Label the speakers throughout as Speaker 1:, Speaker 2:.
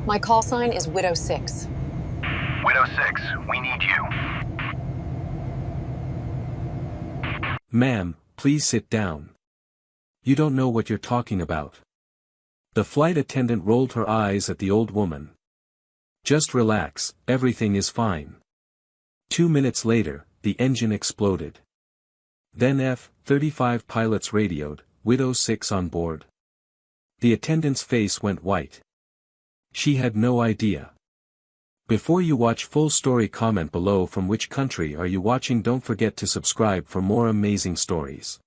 Speaker 1: My call sign is Widow 6.
Speaker 2: Widow 6, we need you.
Speaker 3: Ma'am, please sit down. You don't know what you're talking about. The flight attendant rolled her eyes at the old woman. Just relax, everything is fine. 2 minutes later, the engine exploded. Then F-35 pilots radioed, Widow 6 on board. The attendant's face went white. She had no idea. Before you watch full story, comment below from which country are you watching. Don't forget to subscribe for more amazing stories.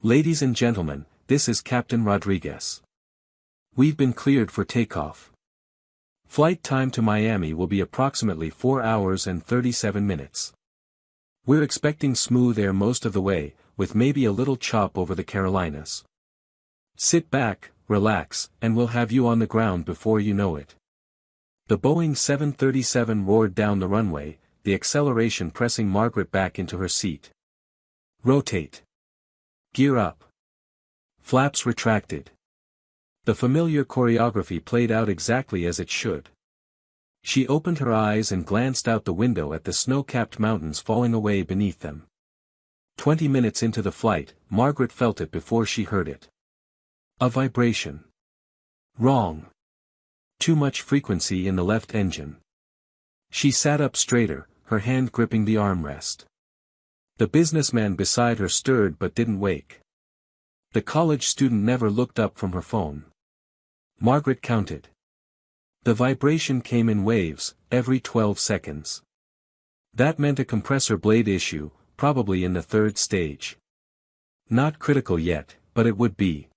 Speaker 3: Ladies and gentlemen, this is Captain Rodriguez. We've been cleared for takeoff. Flight time to Miami will be approximately 4 hours and 37 minutes. We're expecting smooth air most of the way, with maybe a little chop over the Carolinas. Sit back, relax, and we'll have you on the ground before you know it. The Boeing 737 roared down the runway, the acceleration pressing Margaret back into her seat. Rotate. Gear up. Flaps retracted. The familiar choreography played out exactly as it should. She opened her eyes and glanced out the window at the snow-capped mountains falling away beneath them. 20 minutes into the flight, Margaret felt it before she heard it. A vibration. Wrong. Too much frequency in the left engine. She sat up straighter, her hand gripping the armrest. The businessman beside her stirred but didn't wake. The college student never looked up from her phone. Margaret counted. The vibration came in waves, every 12 seconds. That meant a compressor blade issue, probably in the 3rd stage. Not critical yet, but it would be.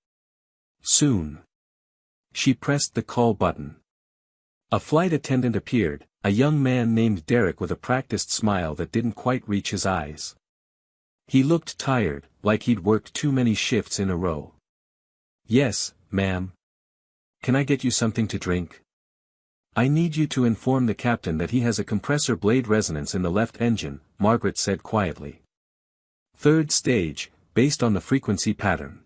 Speaker 3: Soon. She pressed the call button. A flight attendant appeared, a young man named Derek with a practiced smile that didn't quite reach his eyes. He looked tired, like he'd worked too many shifts in a row. Yes, ma'am. Can I get you something to drink? I need you to inform the captain that he has a compressor blade resonance in the left engine, Margaret said quietly. 3rd stage, based on the frequency pattern.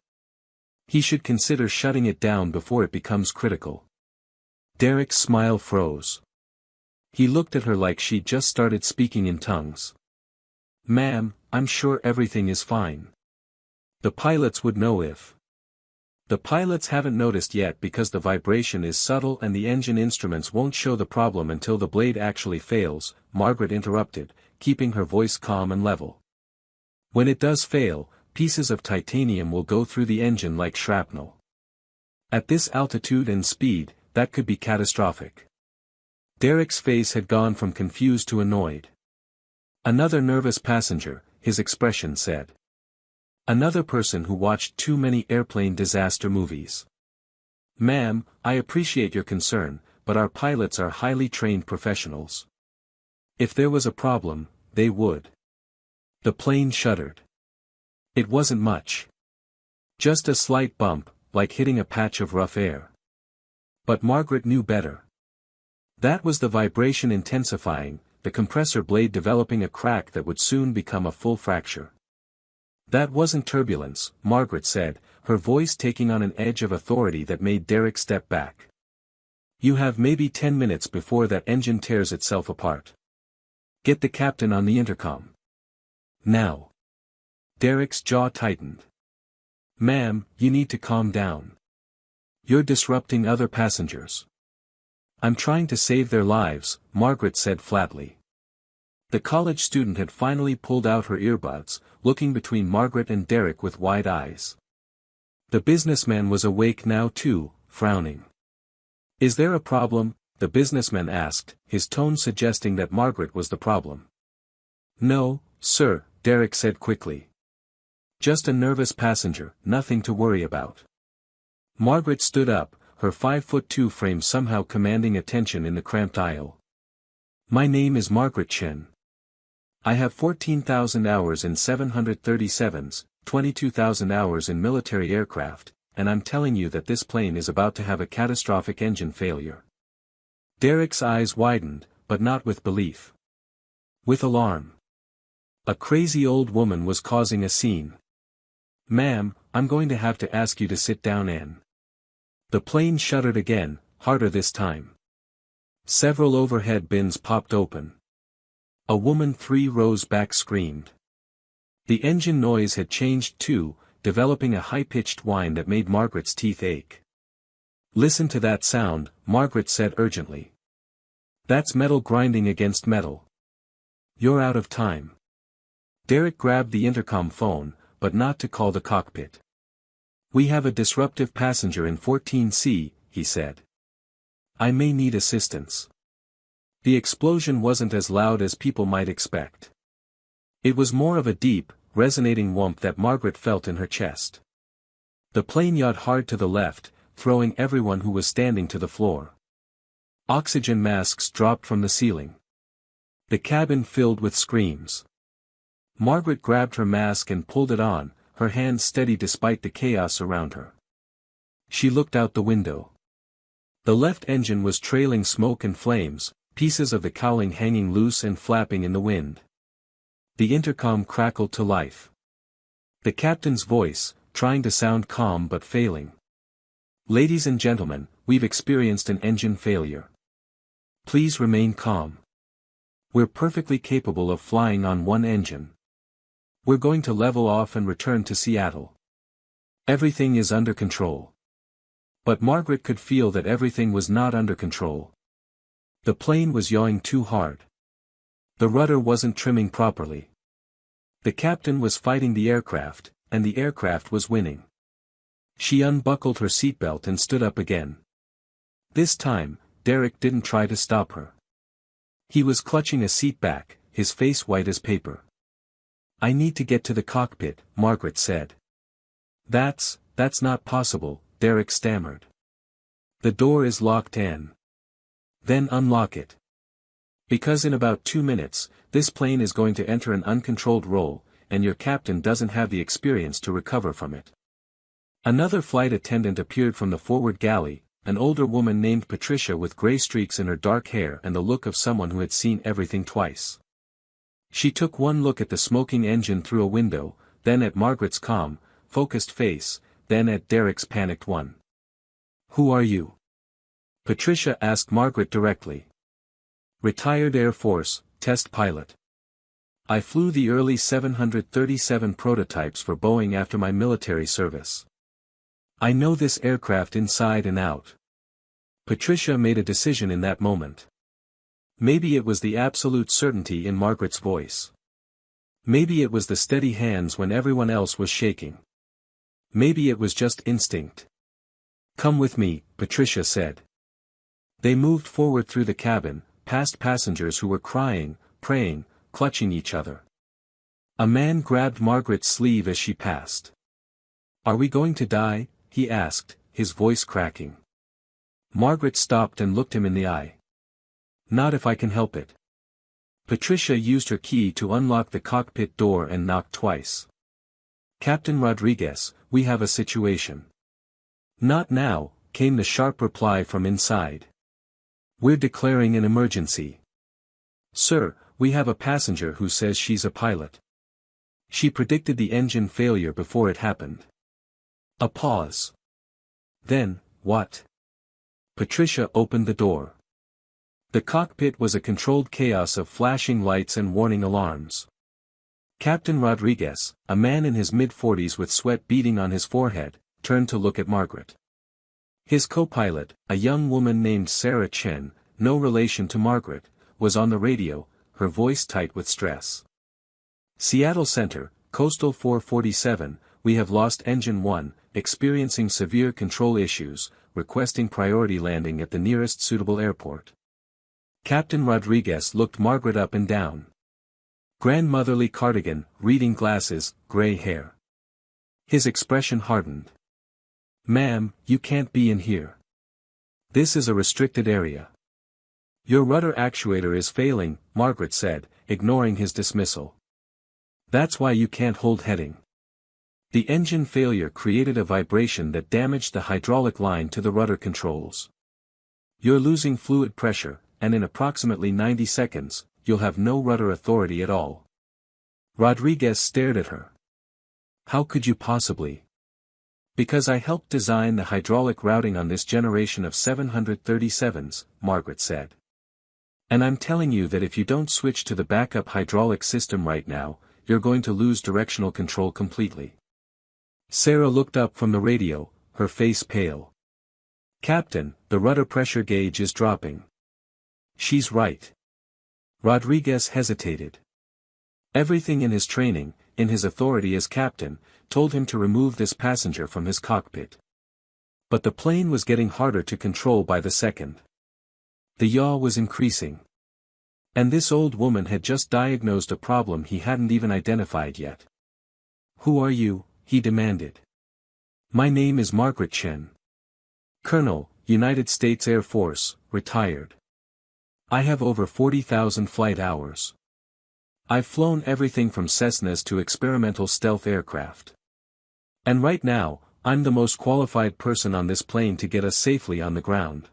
Speaker 3: He should consider shutting it down before it becomes critical. Derek's smile froze. He looked at her like she'd just started speaking in tongues. Ma'am, I'm sure everything is fine. The pilots would know if. The pilots haven't noticed yet because the vibration is subtle and the engine instruments won't show the problem until the blade actually fails, Margaret interrupted, keeping her voice calm and level. When it does fail, pieces of titanium will go through the engine like shrapnel. At this altitude and speed, that could be catastrophic. Derek's face had gone from confused to annoyed. Another nervous passenger, his expression said. Another person who watched too many airplane disaster movies. Ma'am, I appreciate your concern, but our pilots are highly trained professionals. If there was a problem, they would. The plane shuddered. It wasn't much. Just a slight bump, like hitting a patch of rough air. But Margaret knew better. That was the vibration intensifying, the compressor blade developing a crack that would soon become a full fracture. That wasn't turbulence, Margaret said, her voice taking on an edge of authority that made Derek step back. You have maybe 10 minutes before that engine tears itself apart. Get the captain on the intercom. Now. Derek's jaw tightened. Ma'am, you need to calm down. You're disrupting other passengers. I'm trying to save their lives, Margaret said flatly. The college student had finally pulled out her earbuds, looking between Margaret and Derek with wide eyes. The businessman was awake now too, frowning. Is there a problem? The businessman asked, his tone suggesting that Margaret was the problem. No, sir, Derek said quickly. Just a nervous passenger, nothing to worry about. Margaret stood up, her 5'2" frame somehow commanding attention in the cramped aisle. My name is Margaret Chen. I have 14,000 hours in 737s, 22,000 hours in military aircraft, and I'm telling you that this plane is about to have a catastrophic engine failure. Derek's eyes widened, but not with belief. With alarm. A crazy old woman was causing a scene. Ma'am, I'm going to have to ask you to sit down and. The plane shuddered again, harder this time. Several overhead bins popped open. A woman 3 rows back screamed. The engine noise had changed too, developing a high-pitched whine that made Margaret's teeth ache. "Listen to that sound," Margaret said urgently. "That's metal grinding against metal. You're out of time." Derek grabbed the intercom phone, but not to call the cockpit. "We have a disruptive passenger in 14C, he said. "I may need assistance." The explosion wasn't as loud as people might expect. It was more of a deep, resonating whomp that Margaret felt in her chest. The plane yawed hard to the left, throwing everyone who was standing to the floor. Oxygen masks dropped from the ceiling. The cabin filled with screams. Margaret grabbed her mask and pulled it on, her hands steady despite the chaos around her. She looked out the window. The left engine was trailing smoke and flames, pieces of the cowling hanging loose and flapping in the wind. The intercom crackled to life. The captain's voice, trying to sound calm but failing. "Ladies and gentlemen, we've experienced an engine failure. Please remain calm. We're perfectly capable of flying on one engine. We're going to level off and return to Seattle. Everything is under control." But Margaret could feel that everything was not under control. The plane was yawing too hard. The rudder wasn't trimming properly. The captain was fighting the aircraft, and the aircraft was winning. She unbuckled her seatbelt and stood up again. This time, Derek didn't try to stop her. He was clutching a seat back, his face white as paper. "I need to get to the cockpit," Margaret said. That's not possible," Derek stammered. "The door is locked in." "Then unlock it. Because in about 2 minutes, this plane is going to enter an uncontrolled roll, and your captain doesn't have the experience to recover from it." Another flight attendant appeared from the forward galley, an older woman named Patricia with gray streaks in her dark hair and the look of someone who had seen everything twice. She took one look at the smoking engine through a window, then at Margaret's calm, focused face, then at Derek's panicked one. "Who are you?" Patricia asked Margaret directly. "Retired Air Force, test pilot. I flew the early 737 prototypes for Boeing after my military service. I know this aircraft inside and out." Patricia made a decision in that moment. Maybe it was the absolute certainty in Margaret's voice. Maybe it was the steady hands when everyone else was shaking. Maybe it was just instinct. "Come with me," Patricia said. They moved forward through the cabin, past passengers who were crying, praying, clutching each other. A man grabbed Margaret's sleeve as she passed. "Are we going to die?" he asked, his voice cracking. Margaret stopped and looked him in the eye. "Not if I can help it." Patricia used her key to unlock the cockpit door and knocked twice. "Captain Rodriguez, we have a situation." "Not now," came the sharp reply from inside. "We're declaring an emergency. Sir, we have a passenger who says she's a pilot. She predicted the engine failure before it happened." A pause. Then, what? Patricia opened the door. The cockpit was a controlled chaos of flashing lights and warning alarms. Captain Rodriguez, a man in his mid-40s with sweat beading on his forehead, turned to look at Margaret. His co-pilot, a young woman named Sarah Chen, no relation to Margaret, was on the radio, her voice tight with stress. "Seattle Center, Coastal 447, we have lost Engine 1, experiencing severe control issues, requesting priority landing at the nearest suitable airport." Captain Rodriguez looked Margaret up and down. Grandmotherly cardigan, reading glasses, gray hair. His expression hardened. "Ma'am, you can't be in here. This is a restricted area." "Your rudder actuator is failing," Margaret said, ignoring his dismissal. "That's why you can't hold heading. The engine failure created a vibration that damaged the hydraulic line to the rudder controls. You're losing fluid pressure, and in approximately 90 seconds, you'll have no rudder authority at all." Rodriguez stared at her. "How could you possibly?" "Because I helped design the hydraulic routing on this generation of 737s, Margaret said. And I'm telling you that if you don't switch to the backup hydraulic system right now, you're going to lose directional control completely. Sarah looked up from the radio, her face pale. Captain, the rudder pressure gauge is dropping. She's right. Rodriguez hesitated. Everything in his training, in his authority as captain, told him to remove this passenger from his cockpit. But the plane was getting harder to control by the second. The yaw was increasing. And this old woman had just diagnosed a problem he hadn't even identified yet. "Who are you?" he demanded. "My name is Margaret Chen. Colonel, United States Air Force, retired. I have over 40,000 flight hours. I've flown everything from Cessnas to experimental stealth aircraft. And right now, I'm the most qualified person on this plane to get us safely on the ground."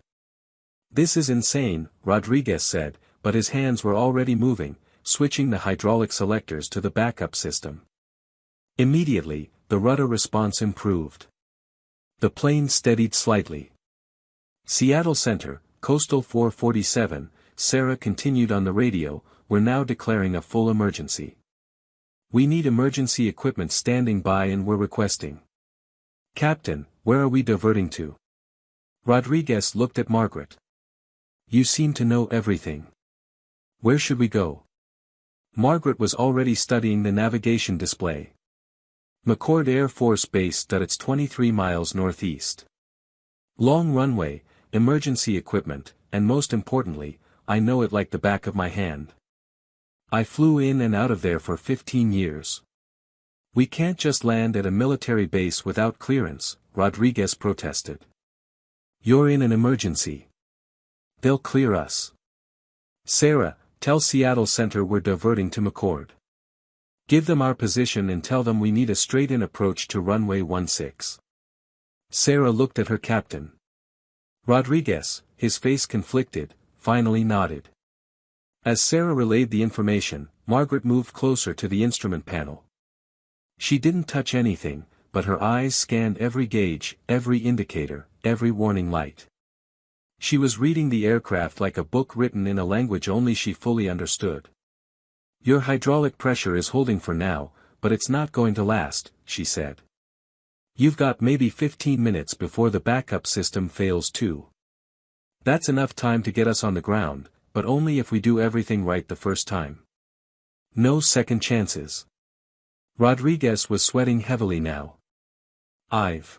Speaker 3: "This is insane," Rodriguez said, but his hands were already moving, switching the hydraulic selectors to the backup system. Immediately, the rudder response improved. The plane steadied slightly. "Seattle Center, Coastal 447, Sarah continued on the radio, we're now declaring a full emergency. We need emergency equipment standing by and we're requesting." "Captain, where are we diverting to?" Rodriguez looked at Margaret. "You seem to know everything. Where should we go?" Margaret was already studying the navigation display. "McCord Air Force Base that's 23 miles northeast. Long runway, emergency equipment, and most importantly, I know it like the back of my hand. I flew in and out of there for 15 years. We can't just land at a military base without clearance," Rodriguez protested. "You're in an emergency. They'll clear us. Sarah, tell Seattle Center we're diverting to McCord. Give them our position and tell them we need a straight-in approach to runway 16. Sarah looked at her captain. Rodriguez, his face conflicted, finally nodded. As Sarah relayed the information, Margaret moved closer to the instrument panel. She didn't touch anything, but her eyes scanned every gauge, every indicator, every warning light. She was reading the aircraft like a book written in a language only she fully understood. "Your hydraulic pressure is holding for now, but it's not going to last," she said. "You've got maybe 15 minutes before the backup system fails too. That's enough time to get us on the ground, but only if we do everything right the first time. No second chances." Rodriguez was sweating heavily now. I've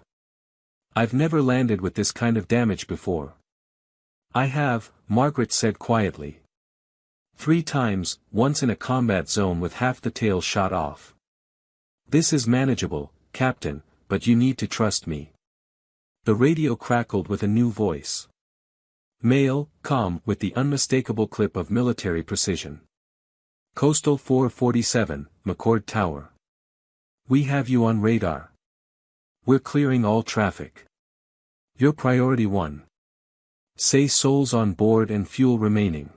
Speaker 3: never landed with this kind of damage before." "I have," Margaret said quietly. 3 times, once in a combat zone with half the tail shot off. This is manageable, Captain, but you need to trust me." The radio crackled with a new voice. Male, calm, with the unmistakable clip of military precision. "Coastal 447, McCord Tower. We have you on radar. We're clearing all traffic. You're priority 1. Say souls on board and fuel remaining."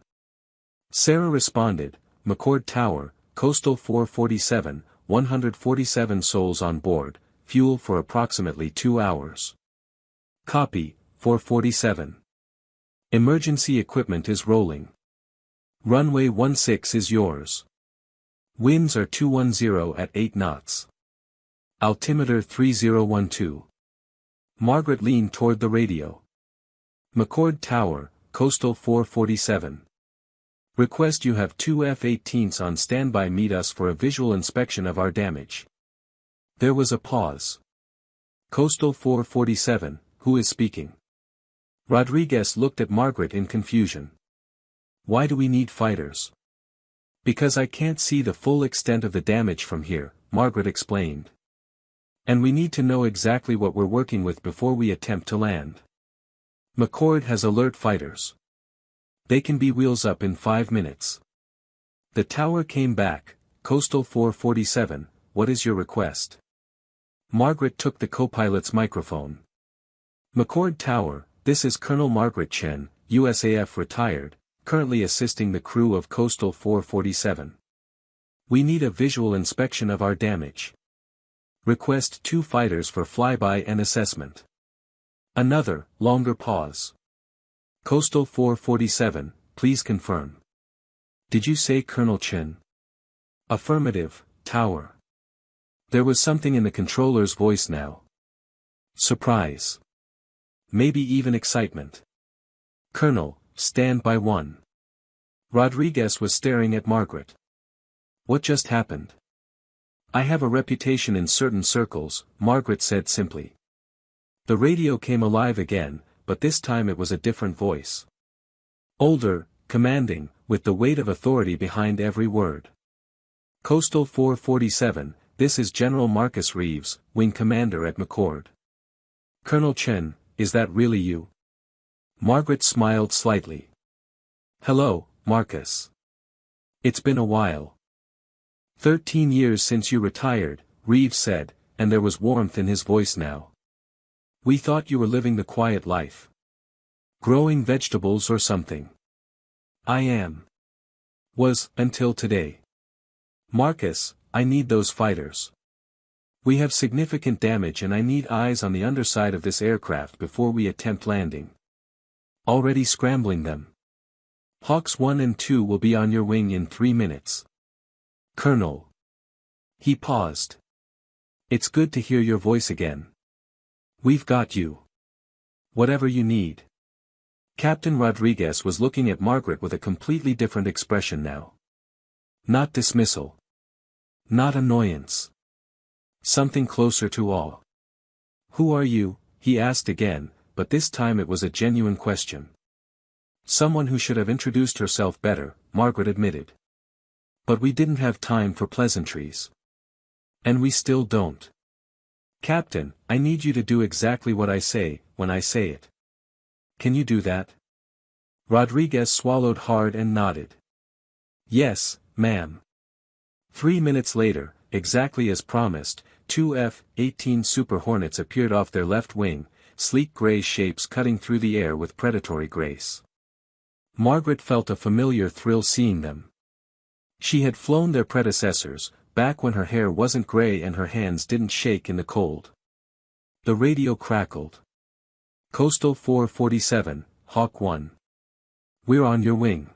Speaker 3: Sarah responded, "McCord Tower, Coastal 447, 147 souls on board, fuel for approximately 2 hours. Copy, 447. Emergency equipment is rolling. Runway 16 is yours. Winds are 210 at 8 knots. Altimeter 3012. Margaret leaned toward the radio. "McCord Tower, Coastal 447. Request you have 2 F-18s on standby. Meet us for a visual inspection of our damage." There was a pause. "Coastal 447, who is speaking?" Rodriguez looked at Margaret in confusion. "Why do we need fighters?" "Because I can't see the full extent of the damage from here," Margaret explained. "And we need to know exactly what we're working with before we attempt to land. McCord has alert fighters. They can be wheels up in 5 minutes." The tower came back, "Coastal 447, what is your request?" Margaret took the co-pilot's microphone. "McCord Tower, this is Colonel Margaret Chen, USAF retired, currently assisting the crew of Coastal 447. We need a visual inspection of our damage. Request 2 fighters for flyby and assessment." Another, longer pause. "Coastal 447, please confirm. Did you say Colonel Chen? Affirmative, Tower. There was something in the controller's voice now. Surprise. Maybe even excitement. Colonel, stand by one. Rodriguez was staring at Margaret. What just happened? I have a reputation in certain circles, Margaret said simply. The radio came alive again, but this time it was a different voice. Older, commanding, with the weight of authority behind every word. Coastal 447, this is General Marcus Reeves, Wing Commander at McCord. Colonel Chen, is that really you? Margaret smiled slightly. Hello, Marcus. It's been a while. 13 years since you retired, Reeves said, and there was warmth in his voice now. We thought you were living the quiet life. Growing vegetables or something. I am. Was, until today. Marcus, I need those fighters. We have significant damage and I need eyes on the underside of this aircraft before we attempt landing. Already scrambling them. Hawks 1 and 2 will be on your wing in 3 minutes. Colonel. He paused. It's good to hear your voice again. We've got you. Whatever you need. Captain Rodriguez was looking at Margaret with a completely different expression now. Not dismissal. Not annoyance. Something closer to awe. Who are you? He asked again, but this time it was a genuine question. Someone who should have introduced herself better, Margaret admitted. But we didn't have time for pleasantries. And we still don't. Captain, I need you to do exactly what I say, when I say it. Can you do that? Rodriguez swallowed hard and nodded. Yes, ma'am. 3 minutes later, exactly as promised, 2 F-18 Super Hornets appeared off their left wing, sleek gray shapes cutting through the air with predatory grace. Margaret felt a familiar thrill seeing them. She had flown their predecessors, back when her hair wasn't gray and her hands didn't shake in the cold. The radio crackled. Coastal 447, Hawk 1. We're on your wing.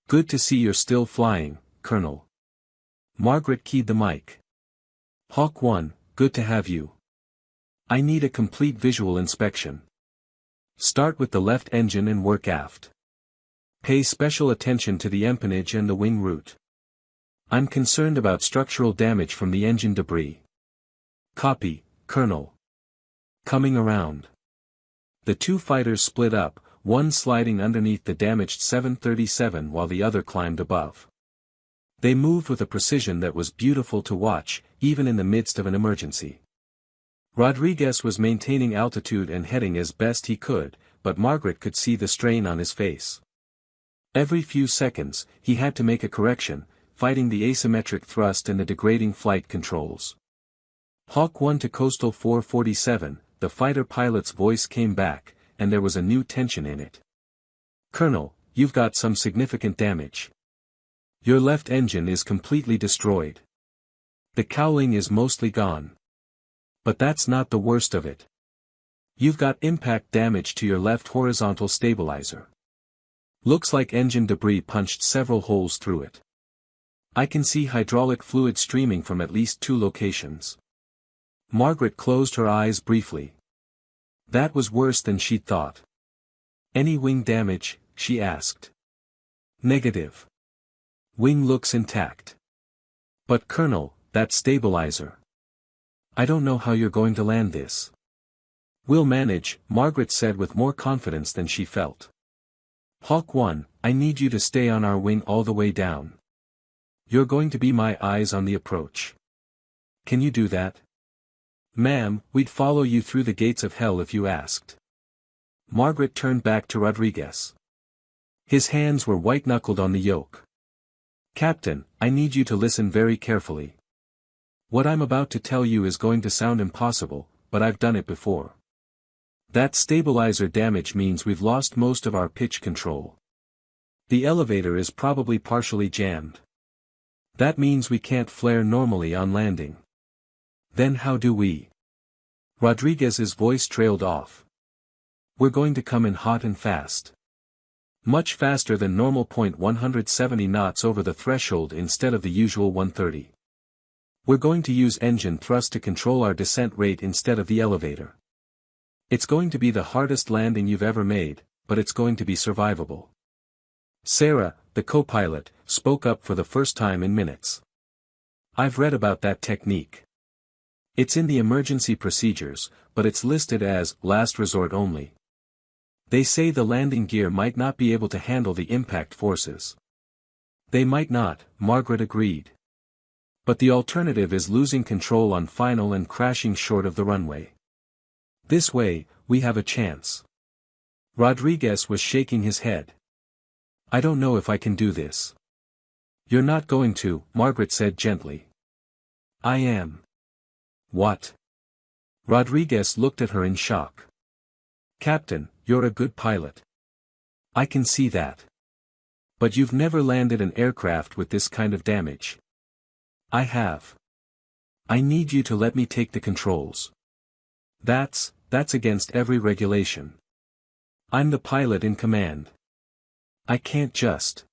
Speaker 3: Good to see you're still flying, Colonel. Margaret keyed the mic. Hawk 1, good to have you. I need a complete visual inspection. Start with the left engine and work aft. Pay special attention to the empennage and the wing root. I'm concerned about structural damage from the engine debris. Copy, Colonel. Coming around. The two fighters split up, one sliding underneath the damaged 737 while the other climbed above. They moved with a precision that was beautiful to watch, even in the midst of an emergency. Rodriguez was maintaining altitude and heading as best he could, but Margaret could see the strain on his face. Every few seconds, he had to make a correction, fighting the asymmetric thrust and the degrading flight controls. Hawk 1 to Coastal 447, the fighter pilot's voice came back, and there was a new tension in it. Colonel, you've got some significant damage. Your left engine is completely destroyed. The cowling is mostly gone. But that's not the worst of it. You've got impact damage to your left horizontal stabilizer. Looks like engine debris punched several holes through it. I can see hydraulic fluid streaming from at least 2 locations. Margaret closed her eyes briefly. That was worse than she'd thought. Any wing damage? She asked. Negative. Wing looks intact. But Colonel, that stabilizer. I don't know how you're going to land this. We'll manage, Margaret said with more confidence than she felt. Hawk 1, I need you to stay on our wing all the way down. You're going to be my eyes on the approach. Can you do that? Ma'am, we'd follow you through the gates of hell if you asked. Margaret turned back to Rodriguez. His hands were white-knuckled on the yoke. Captain, I need you to listen very carefully. What I'm about to tell you is going to sound impossible, but I've done it before. That stabilizer damage means we've lost most of our pitch control. The elevator is probably partially jammed. That means we can't flare normally on landing. Then how do we? Rodriguez's voice trailed off. We're going to come in hot and fast. Much faster than normal. 170 knots over the threshold instead of the usual 130. We're going to use engine thrust to control our descent rate instead of the elevator. It's going to be the hardest landing you've ever made, but it's going to be survivable. Sarah, the co-pilot, spoke up for the first time in minutes. I've read about that technique. It's in the emergency procedures, but it's listed as last resort only. They say the landing gear might not be able to handle the impact forces. They might not, Margaret agreed. But the alternative is losing control on final and crashing short of the runway. This way, we have a chance. Rodriguez was shaking his head. I don't know if I can do this. You're not going to, Margaret said gently. I am. What? Rodriguez looked at her in shock. Captain, you're a good pilot. I can see that. But you've never landed an aircraft with this kind of damage. I have. I need you to let me take the controls. That's against every regulation. I'm the pilot in command. I can't just.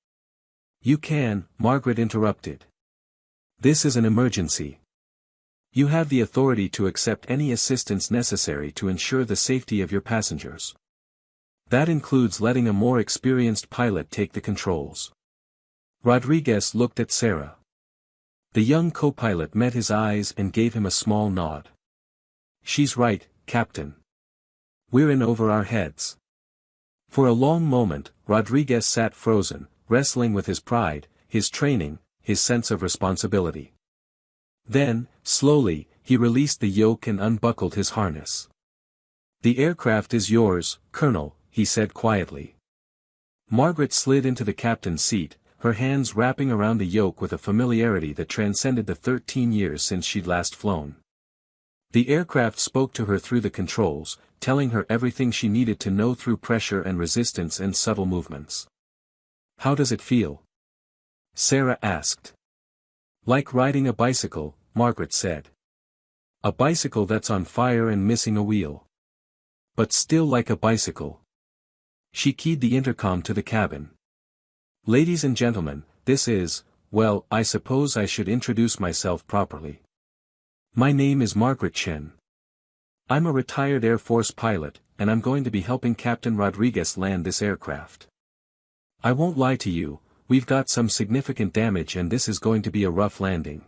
Speaker 3: You can, Margaret interrupted. This is an emergency. You have the authority to accept any assistance necessary to ensure the safety of your passengers. That includes letting a more experienced pilot take the controls. Rodriguez looked at Sarah. The young co-pilot met his eyes and gave him a small nod. She's right, Captain. We're in over our heads. For a long moment, Rodriguez sat frozen, wrestling with his pride, his training, his sense of responsibility. Then, slowly, he released the yoke and unbuckled his harness. The aircraft is yours, Colonel, he said quietly. Margaret slid into the captain's seat, her hands wrapping around the yoke with a familiarity that transcended the 13 years since she'd last flown. The aircraft spoke to her through the controls, telling her everything she needed to know through pressure and resistance and subtle movements. How does it feel? Sarah asked. Like riding a bicycle, Margaret said. A bicycle that's on fire and missing a wheel. But still like a bicycle. She keyed the intercom to the cabin. Ladies and gentlemen, this is, well, I suppose I should introduce myself properly. My name is Margaret Chen. I'm a retired Air Force pilot, and I'm going to be helping Captain Rodriguez land this aircraft. I won't lie to you, we've got some significant damage and this is going to be a rough landing.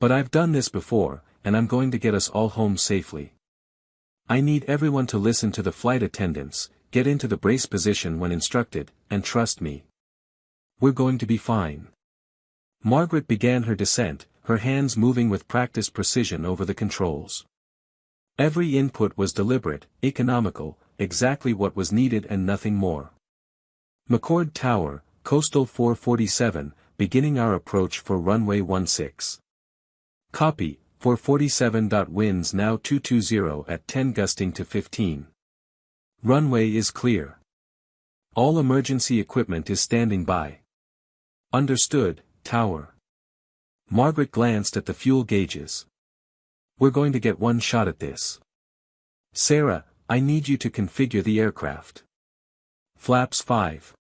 Speaker 3: But I've done this before, and I'm going to get us all home safely. I need everyone to listen to the flight attendants, get into the brace position when instructed, and trust me. We're going to be fine. Margaret began her descent, her hands moving with practiced precision over the controls. Every input was deliberate, economical, exactly what was needed and nothing more. McCord Tower, Coastal 447, beginning our approach for runway 16. Copy, 447. Winds now 220 at 10 gusting to 15. Runway is clear. All emergency equipment is standing by. Understood, Tower. Margaret glanced at the fuel gauges. We're going to get one shot at this. Sarah, I need you to configure the aircraft. Flaps 5.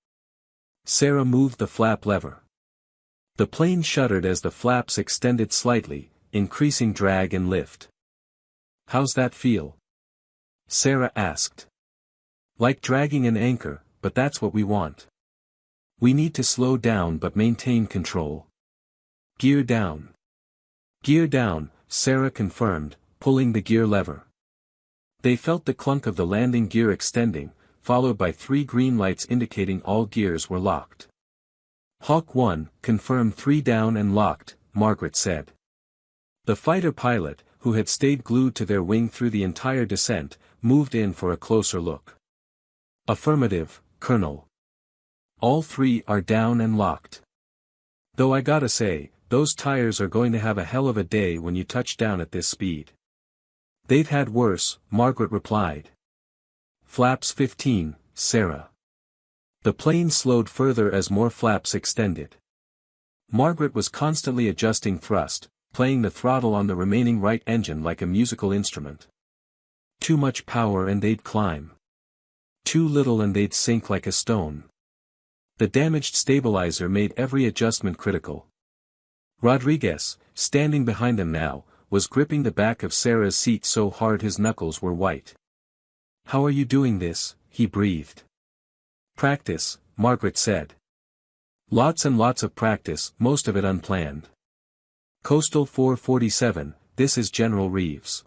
Speaker 3: Sarah moved the flap lever. The plane shuddered as the flaps extended slightly, increasing drag and lift. How's that feel? Sarah asked. Like dragging an anchor, but that's what we want. We need to slow down but maintain control. Gear down. Gear down, Sarah confirmed, pulling the gear lever. They felt the clunk of the landing gear extending, followed by 3 green lights indicating all gears were locked. Hawk 1, confirm 3 down and locked, Margaret said. The fighter pilot, who had stayed glued to their wing through the entire descent, moved in for a closer look. Affirmative, Colonel. All 3 are down and locked. Though I gotta say, those tires are going to have a hell of a day when you touch down at this speed. They've had worse, Margaret replied. Flaps 15, Sarah. The plane slowed further as more flaps extended. Margaret was constantly adjusting thrust, playing the throttle on the remaining right engine like a musical instrument. Too much power and they'd climb. Too little and they'd sink like a stone. The damaged stabilizer made every adjustment critical. Rodriguez, standing behind them now, was gripping the back of Sarah's seat so hard his knuckles were white. "How are you doing this?" he breathed. "Practice," Margaret said. "Lots and lots of practice, most of it unplanned." Coastal 447, this is General Reeves.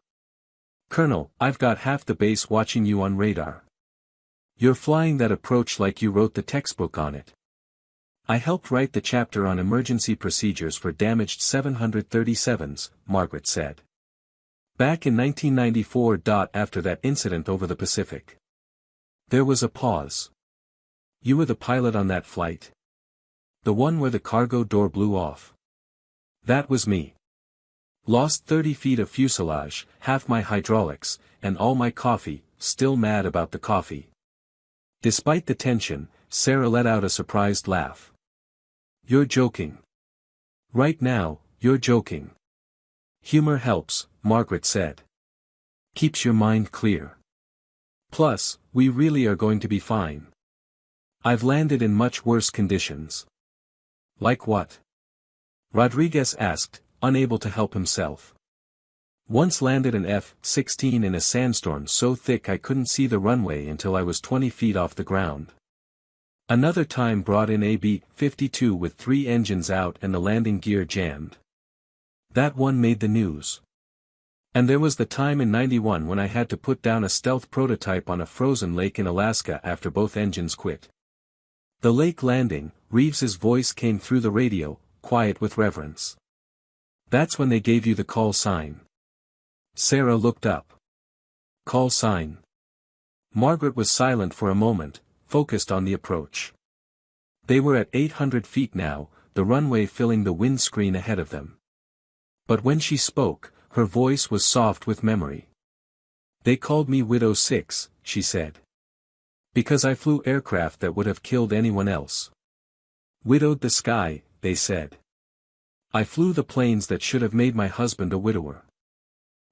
Speaker 3: "Colonel, I've got half the base watching you on radar. You're flying that approach like you wrote the textbook on it." "I helped write the chapter on emergency procedures for damaged 737s, Margaret said. "Back in 1994. After that incident over the Pacific." There was a pause. "You were the pilot on that flight? The one where the cargo door blew off?" "That was me. Lost 30 feet of fuselage, half my hydraulics, and all my coffee, still mad about the coffee." Despite the tension, Sarah let out a surprised laugh. "You're joking. Right now, you're joking." "Humor helps," Margaret said. "Keeps your mind clear. Plus, we really are going to be fine. I've landed in much worse conditions." "Like what?" Rodriguez asked, unable to help himself. "Once landed an F-16 in a sandstorm so thick I couldn't see the runway until I was 20 feet off the ground. Another time brought in a B-52 with 3 engines out and the landing gear jammed. That one made the news. And there was the time in '91 when I had to put down a stealth prototype on a frozen lake in Alaska after both engines quit." The lake landing, Reeves's voice came through the radio, quiet with reverence. "That's when they gave you the call sign." Sarah looked up. "Call sign?" Margaret was silent for a moment, focused on the approach. They were at 800 feet now, the runway filling the windscreen ahead of them. But when she spoke, her voice was soft with memory. "They called me Widow 6, she said. "Because I flew aircraft that would have killed anyone else. Widowed the sky, they said. I flew the planes that should have made my husband a widower."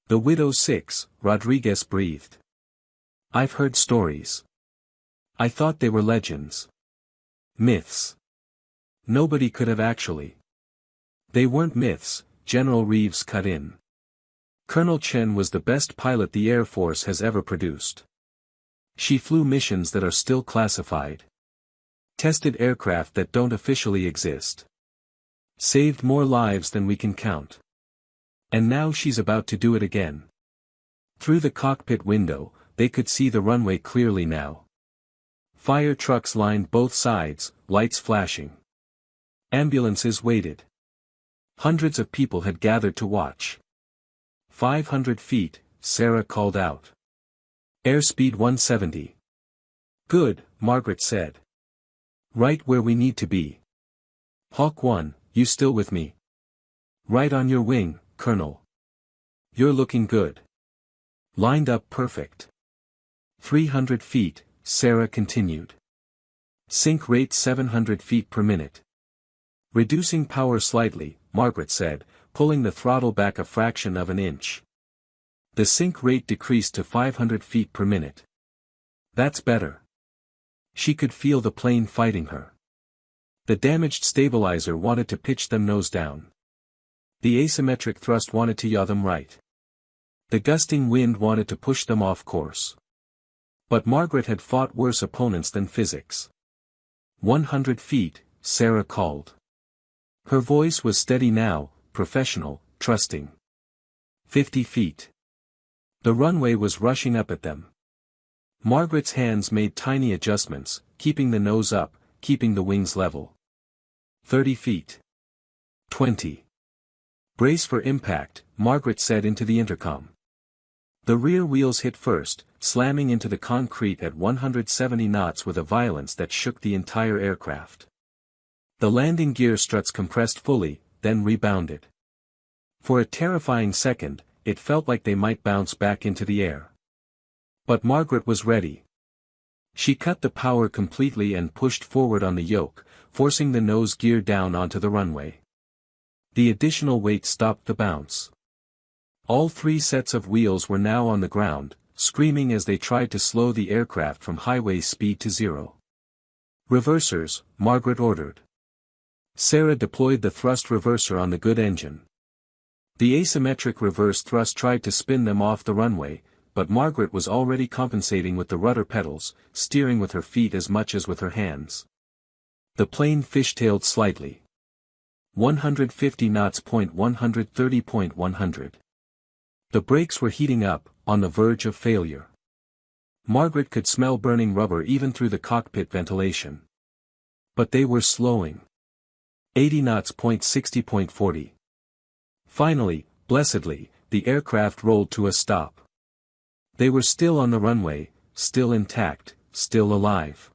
Speaker 3: "The Widow 6, Rodriguez breathed. "I've heard stories. I thought they were legends. Myths. Nobody could have actually." "They weren't myths," General Reeves cut in. "Colonel Chen was the best pilot the Air Force has ever produced. She flew missions that are still classified. Tested aircraft that don't officially exist. Saved more lives than we can count. And now she's about to do it again." Through the cockpit window, they could see the runway clearly now. Fire trucks lined both sides, lights flashing. Ambulances waited. Hundreds of people had gathered to watch. 500 feet, Sarah called out. "Airspeed 170. "Good," Margaret said. "Right where we need to be. Hawk 1, you still with me?" "Right on your wing, Colonel. You're looking good. Lined up perfect." 300 feet, Sarah continued. "Sync rate 700 feet per minute. Reducing power slightly," Margaret said, pulling the throttle back a fraction of an inch. The sync rate decreased to 500 feet per minute. "That's better." She could feel the plane fighting her. The damaged stabilizer wanted to pitch them nose down. The asymmetric thrust wanted to yaw them right. The gusting wind wanted to push them off course. But Margaret had fought worse opponents than physics. 100 feet, Sarah called. Her voice was steady now, professional, trusting. 50 feet. The runway was rushing up at them. Margaret's hands made tiny adjustments, keeping the nose up, keeping the wings level. 30 feet. 20. "Brace for impact," Margaret said into the intercom. The rear wheels hit first, slamming into the concrete at 170 knots with a violence that shook the entire aircraft. The landing gear struts compressed fully, then rebounded. For a terrifying second, it felt like they might bounce back into the air. But Margaret was ready. She cut the power completely and pushed forward on the yoke, forcing the nose gear down onto the runway. The additional weight stopped the bounce. All 3 sets of wheels were now on the ground, screaming as they tried to slow the aircraft from highway speed to 0. Reversers, Margaret ordered. Sarah deployed the thrust reverser on the good engine. The asymmetric reverse thrust tried to spin them off the runway, but Margaret was already compensating with the rudder pedals, steering with her feet as much as with her hands. The plane fishtailed slightly. 150 knots. 130.100. The brakes were heating up, on the verge of failure. Margaret could smell burning rubber even through the cockpit ventilation. But they were slowing. 80 knots. 60.40. Finally, blessedly, the aircraft rolled to a stop. They were still on the runway, still intact, still alive.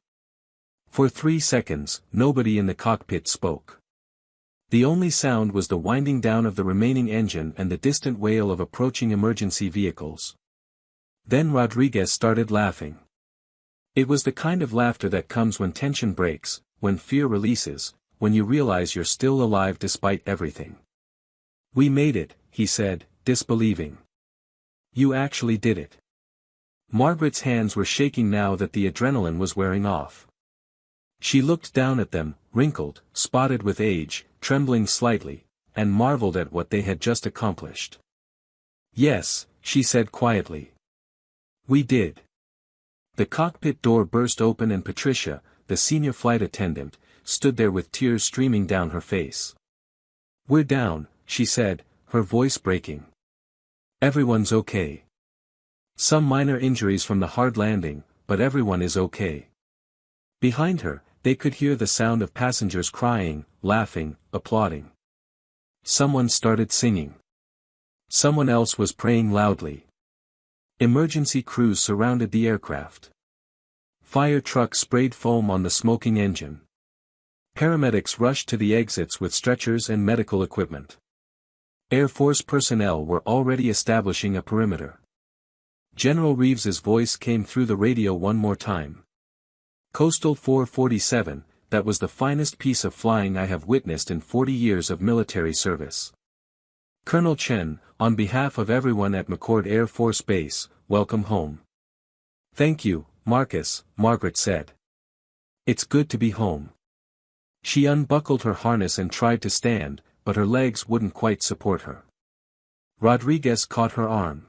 Speaker 3: For 3 seconds, nobody in the cockpit spoke. The only sound was the winding down of the remaining engine and the distant wail of approaching emergency vehicles. Then Rodriguez started laughing. It was the kind of laughter that comes when tension breaks, when fear releases, when you realize you're still alive despite everything. "We made it," he said, disbelieving. "You actually did it." Margaret's hands were shaking now that the adrenaline was wearing off. She looked down at them, wrinkled, spotted with age, trembling slightly, and marveled at what they had just accomplished. "Yes," she said quietly. "We did." The cockpit door burst open and Patricia, the senior flight attendant, stood there with tears streaming down her face. "We're down," she said, her voice breaking. "Everyone's okay. Some minor injuries from the hard landing, but everyone is okay." Behind her, they could hear the sound of passengers crying, laughing, applauding. Someone started singing. Someone else was praying loudly. Emergency crews surrounded the aircraft. Fire trucks sprayed foam on the smoking engine. Paramedics rushed to the exits with stretchers and medical equipment. Air Force personnel were already establishing a perimeter. General Reeves's voice came through the radio one more time. "Coastal 447, that was the finest piece of flying I have witnessed in 40 years of military service. Colonel Chen, on behalf of everyone at McCord Air Force Base, welcome home." "Thank you, Marcus," Margaret said. "It's good to be home." She unbuckled her harness and tried to stand, but her legs wouldn't quite support her. Rodriguez caught her arm.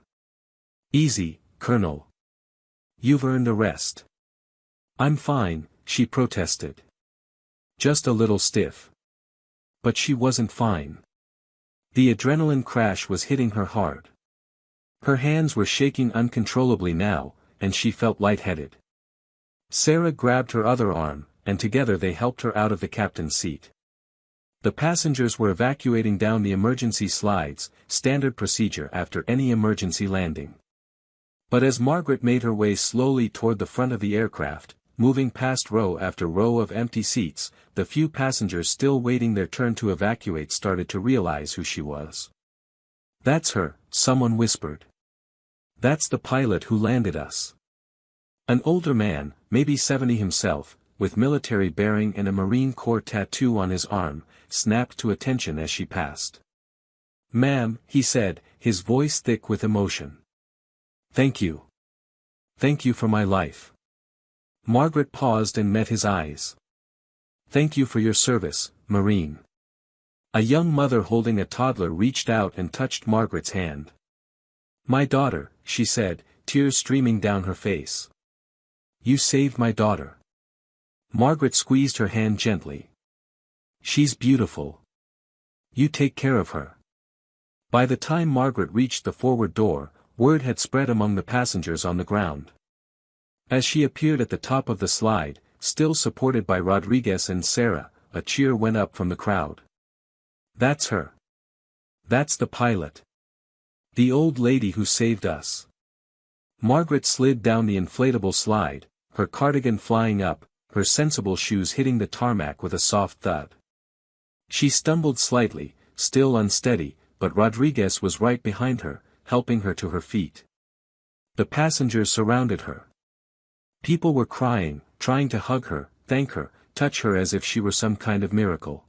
Speaker 3: "Easy, Colonel. You've earned a rest." "I'm fine," she protested. "Just a little stiff." But she wasn't fine. The adrenaline crash was hitting her hard. Her hands were shaking uncontrollably now, and she felt lightheaded. Sarah grabbed her other arm, and together they helped her out of the captain's seat. The passengers were evacuating down the emergency slides, standard procedure after any emergency landing. But as Margaret made her way slowly toward the front of the aircraft, moving past row after row of empty seats, the few passengers still waiting their turn to evacuate started to realize who she was. "That's her," someone whispered. "That's the pilot who landed us." An older man, maybe 70 himself, with military bearing and a Marine Corps tattoo on his arm, snapped to attention as she passed. "Ma'am," he said, his voice thick with emotion. "Thank you. Thank you for my life." Margaret paused and met his eyes. "Thank you for your service, Marine." A young mother holding a toddler reached out and touched Margaret's hand. "My daughter," she said, tears streaming down her face. "You saved my daughter." Margaret squeezed her hand gently. "She's beautiful. You take care of her." By the time Margaret reached the forward door, word had spread among the passengers on the ground. As she appeared at the top of the slide, still supported by Rodriguez and Sarah, a cheer went up from the crowd. "That's her. That's the pilot. The old lady who saved us." Margaret slid down the inflatable slide, her cardigan flying up, her sensible shoes hitting the tarmac with a soft thud. She stumbled slightly, still unsteady, but Rodriguez was right behind her, helping her to her feet. The passengers surrounded her. People were crying, trying to hug her, thank her, touch her as if she were some kind of miracle.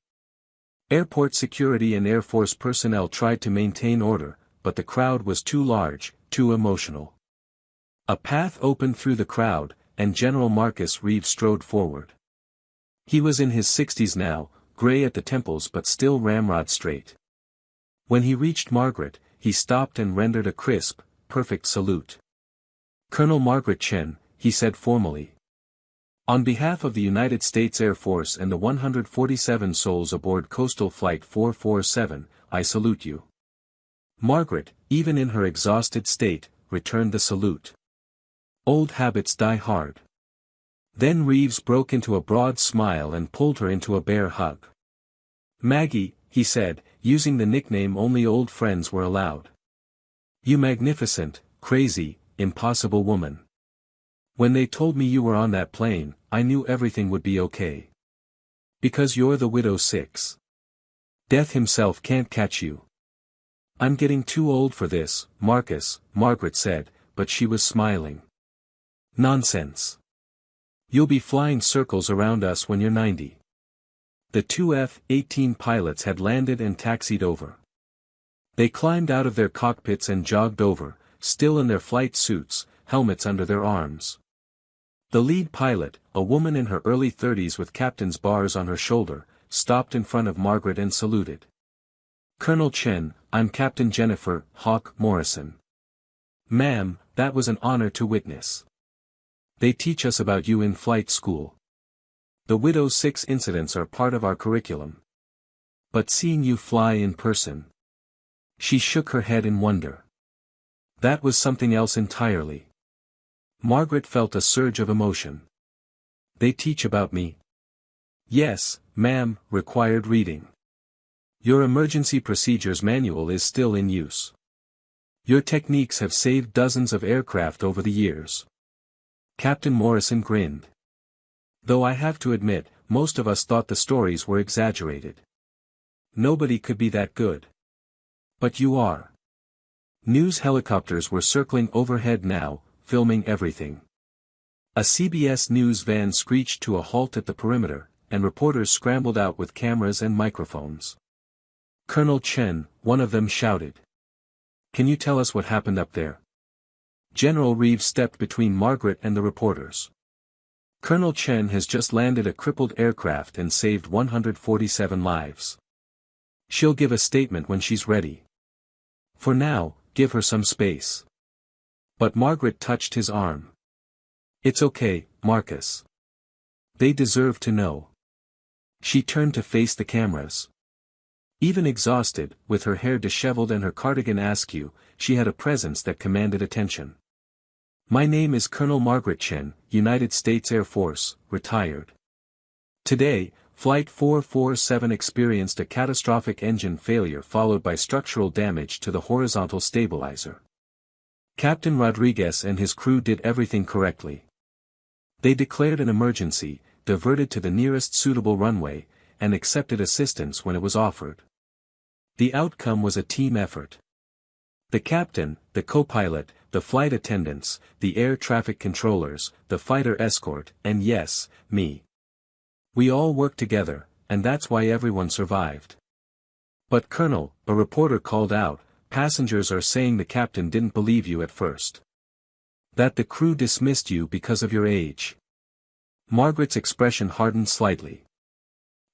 Speaker 3: Airport security and Air Force personnel tried to maintain order, but the crowd was too large, too emotional. A path opened through the crowd, and General Marcus Reeves strode forward. He was in his 60s now, gray at the temples but still ramrod straight. When he reached Margaret, he stopped and rendered a crisp, perfect salute. "Colonel Margaret Chen," he said formally. "On behalf of the United States Air Force and the 147 souls aboard Coastal Flight 447, I salute you." Margaret, even in her exhausted state, returned the salute. Old habits die hard. Then Reeves broke into a broad smile and pulled her into a bear hug. "Maggie," he said, using the nickname only old friends were allowed. "You magnificent, crazy, impossible woman. When they told me you were on that plane, I knew everything would be okay. Because you're the Widow 6. Death himself can't catch you." "I'm getting too old for this, Marcus," Margaret said, but she was smiling. "Nonsense. You'll be flying circles around us when you're 90. The two F-18 pilots had landed and taxied over. They climbed out of their cockpits and jogged over, still in their flight suits, helmets under their arms. The lead pilot, a woman in her early 30s with captain's bars on her shoulder, stopped in front of Margaret and saluted. "Colonel Chen, I'm Captain Jennifer Hawk Morrison." "Ma'am, that was an honor to witness. They teach us about you in flight school. The Widow 6 incidents are part of our curriculum. But seeing you fly in person." She shook her head in wonder. That was something else entirely. Margaret felt a surge of emotion. "They teach about me?" "Yes, ma'am, required reading. Your emergency procedures manual is still in use. Your techniques have saved dozens of aircraft over the years." Captain Morrison grinned. "Though I have to admit, most of us thought the stories were exaggerated. Nobody could be that good. But you are." News helicopters were circling overhead now, filming everything. A CBS News van screeched to a halt at the perimeter, and reporters scrambled out with cameras and microphones. "Colonel Chen," one of them shouted. "Can you tell us what happened up there?" General Reeves stepped between Margaret and the reporters. "Colonel Chen has just landed a crippled aircraft and saved 147 lives. She'll give a statement when she's ready. For now, give her some space." But Margaret touched his arm. "It's okay, Marcus. They deserve to know." She turned to face the cameras. Even exhausted, with her hair disheveled and her cardigan askew, she had a presence that commanded attention. "My name is Colonel Margaret Chen, United States Air Force, retired. Today, Flight 447 experienced a catastrophic engine failure followed by structural damage to the horizontal stabilizer. Captain Rodriguez and his crew did everything correctly. They declared an emergency, diverted to the nearest suitable runway, and accepted assistance when it was offered. The outcome was a team effort. The captain, the co-pilot, the flight attendants, the air traffic controllers, the fighter escort, and yes, me. We all worked together, and that's why everyone survived." "But Colonel," a reporter called out, "passengers are saying the captain didn't believe you at first. That the crew dismissed you because of your age." Margaret's expression hardened slightly.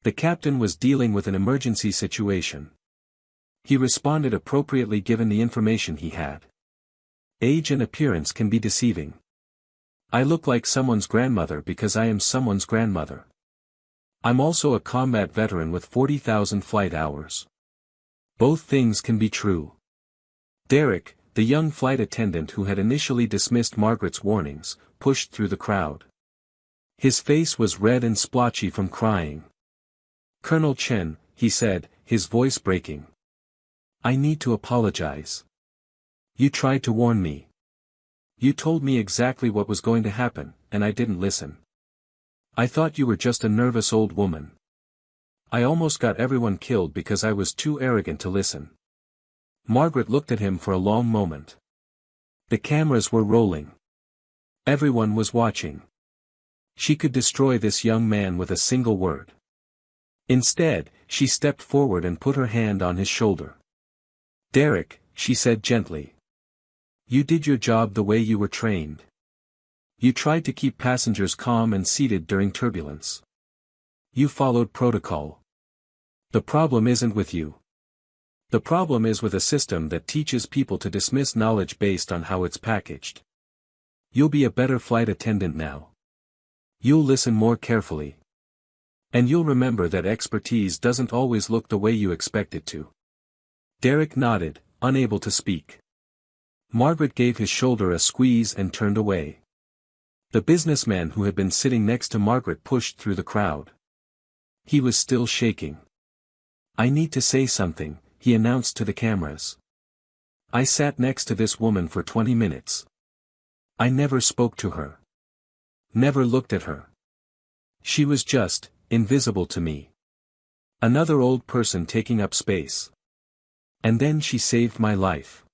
Speaker 3: The captain was dealing with an emergency situation. He responded appropriately given the information he had. Age and appearance can be deceiving. I look like someone's grandmother because I am someone's grandmother. I'm also a combat veteran with 40,000 flight hours. Both things can be true. Derek, the young flight attendant who had initially dismissed Margaret's warnings, pushed through the crowd. His face was red and splotchy from crying. "Colonel Chen," he said, his voice breaking. "I need to apologize. You tried to warn me. You told me exactly what was going to happen, and I didn't listen. I thought you were just a nervous old woman. I almost got everyone killed because I was too arrogant to listen." Margaret looked at him for a long moment. The cameras were rolling. Everyone was watching. She could destroy this young man with a single word. Instead, she stepped forward and put her hand on his shoulder. "Derek," she said gently. "You did your job the way you were trained. You tried to keep passengers calm and seated during turbulence. You followed protocol. The problem isn't with you. The problem is with a system that teaches people to dismiss knowledge based on how it's packaged. You'll be a better flight attendant now. You'll listen more carefully. And you'll remember that expertise doesn't always look the way you expect it to. Derek nodded, unable to speak. Margaret gave his shoulder a squeeze and turned away. The businessman who had been sitting next to Margaret pushed through the crowd. He was still shaking. I need to say something, he announced to the cameras. I sat next to this woman for 20 minutes. I never spoke to her. Never looked at her. She was just, invisible to me. Another old person taking up space. And then she saved my life.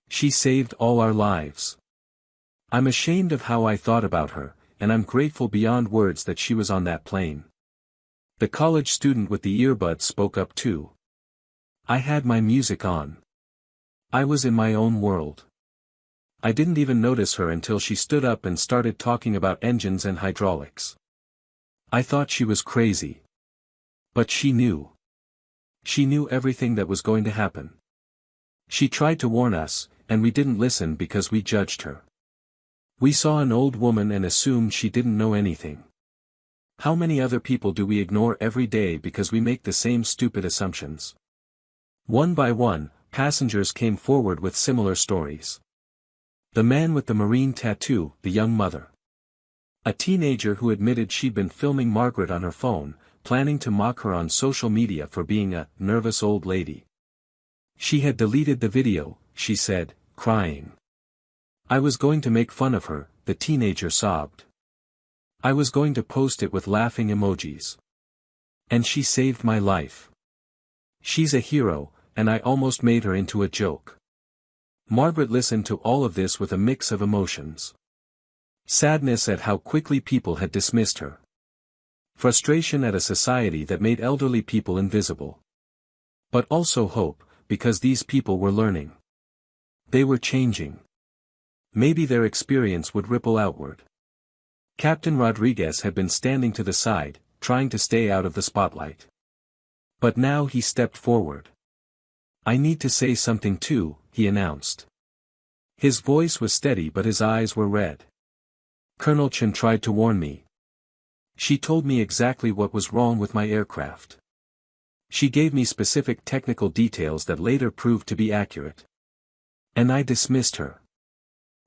Speaker 3: She saved all our lives. I'm ashamed of how I thought about her, and I'm grateful beyond words that she was on that plane. The college student with the earbuds spoke up too. I had my music on. I was in my own world. I didn't even notice her until she stood up and started talking about engines and hydraulics. I thought she was crazy. But she knew. She knew everything that was going to happen. She tried to warn us, and we didn't listen because we judged her. We saw an old woman and assumed she didn't know anything. How many other people do we ignore every day because we make the same stupid assumptions? One by one, passengers came forward with similar stories. The man with the marine tattoo, the young mother. A teenager who admitted she'd been filming Margaret on her phone, planning to mock her on social media for being a nervous old lady. She had deleted the video, she said, crying. I was going to make fun of her, the teenager sobbed. I was going to post it with laughing emojis. And she saved my life. She's a hero, and I almost made her into a joke. Margaret listened to all of this with a mix of emotions. Sadness at how quickly people had dismissed her. Frustration at a society that made elderly people invisible. But also hope, because these people were learning. They were changing. Maybe their experience would ripple outward. Captain Rodriguez had been standing to the side, trying to stay out of the spotlight. But now he stepped forward. I need to say something too, he announced. His voice was steady but his eyes were red. Colonel Chen tried to warn me. She told me exactly what was wrong with my aircraft. She gave me specific technical details that later proved to be accurate. And I dismissed her.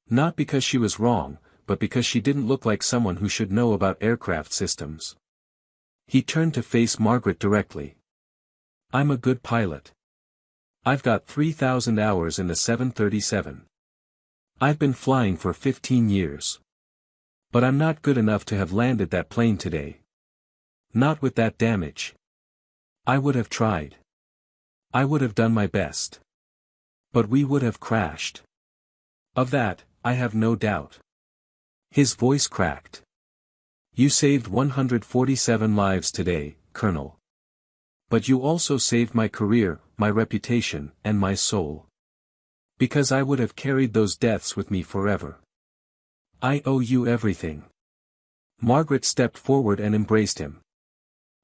Speaker 3: Not because she was wrong, but because she didn't look like someone who should know about aircraft systems. He turned to face Margaret directly. I'm a good pilot. I've got 3,000 hours in the 737. I've been flying for 15 years. But I'm not good enough to have landed that plane today. Not with that damage. I would have tried. I would have done my best. But we would have crashed. Of that, I have no doubt. His voice cracked. You saved 147 lives today, Colonel. But you also saved my career, my reputation, and my soul. Because I would have carried those deaths with me forever. I owe you everything. Margaret stepped forward and embraced him.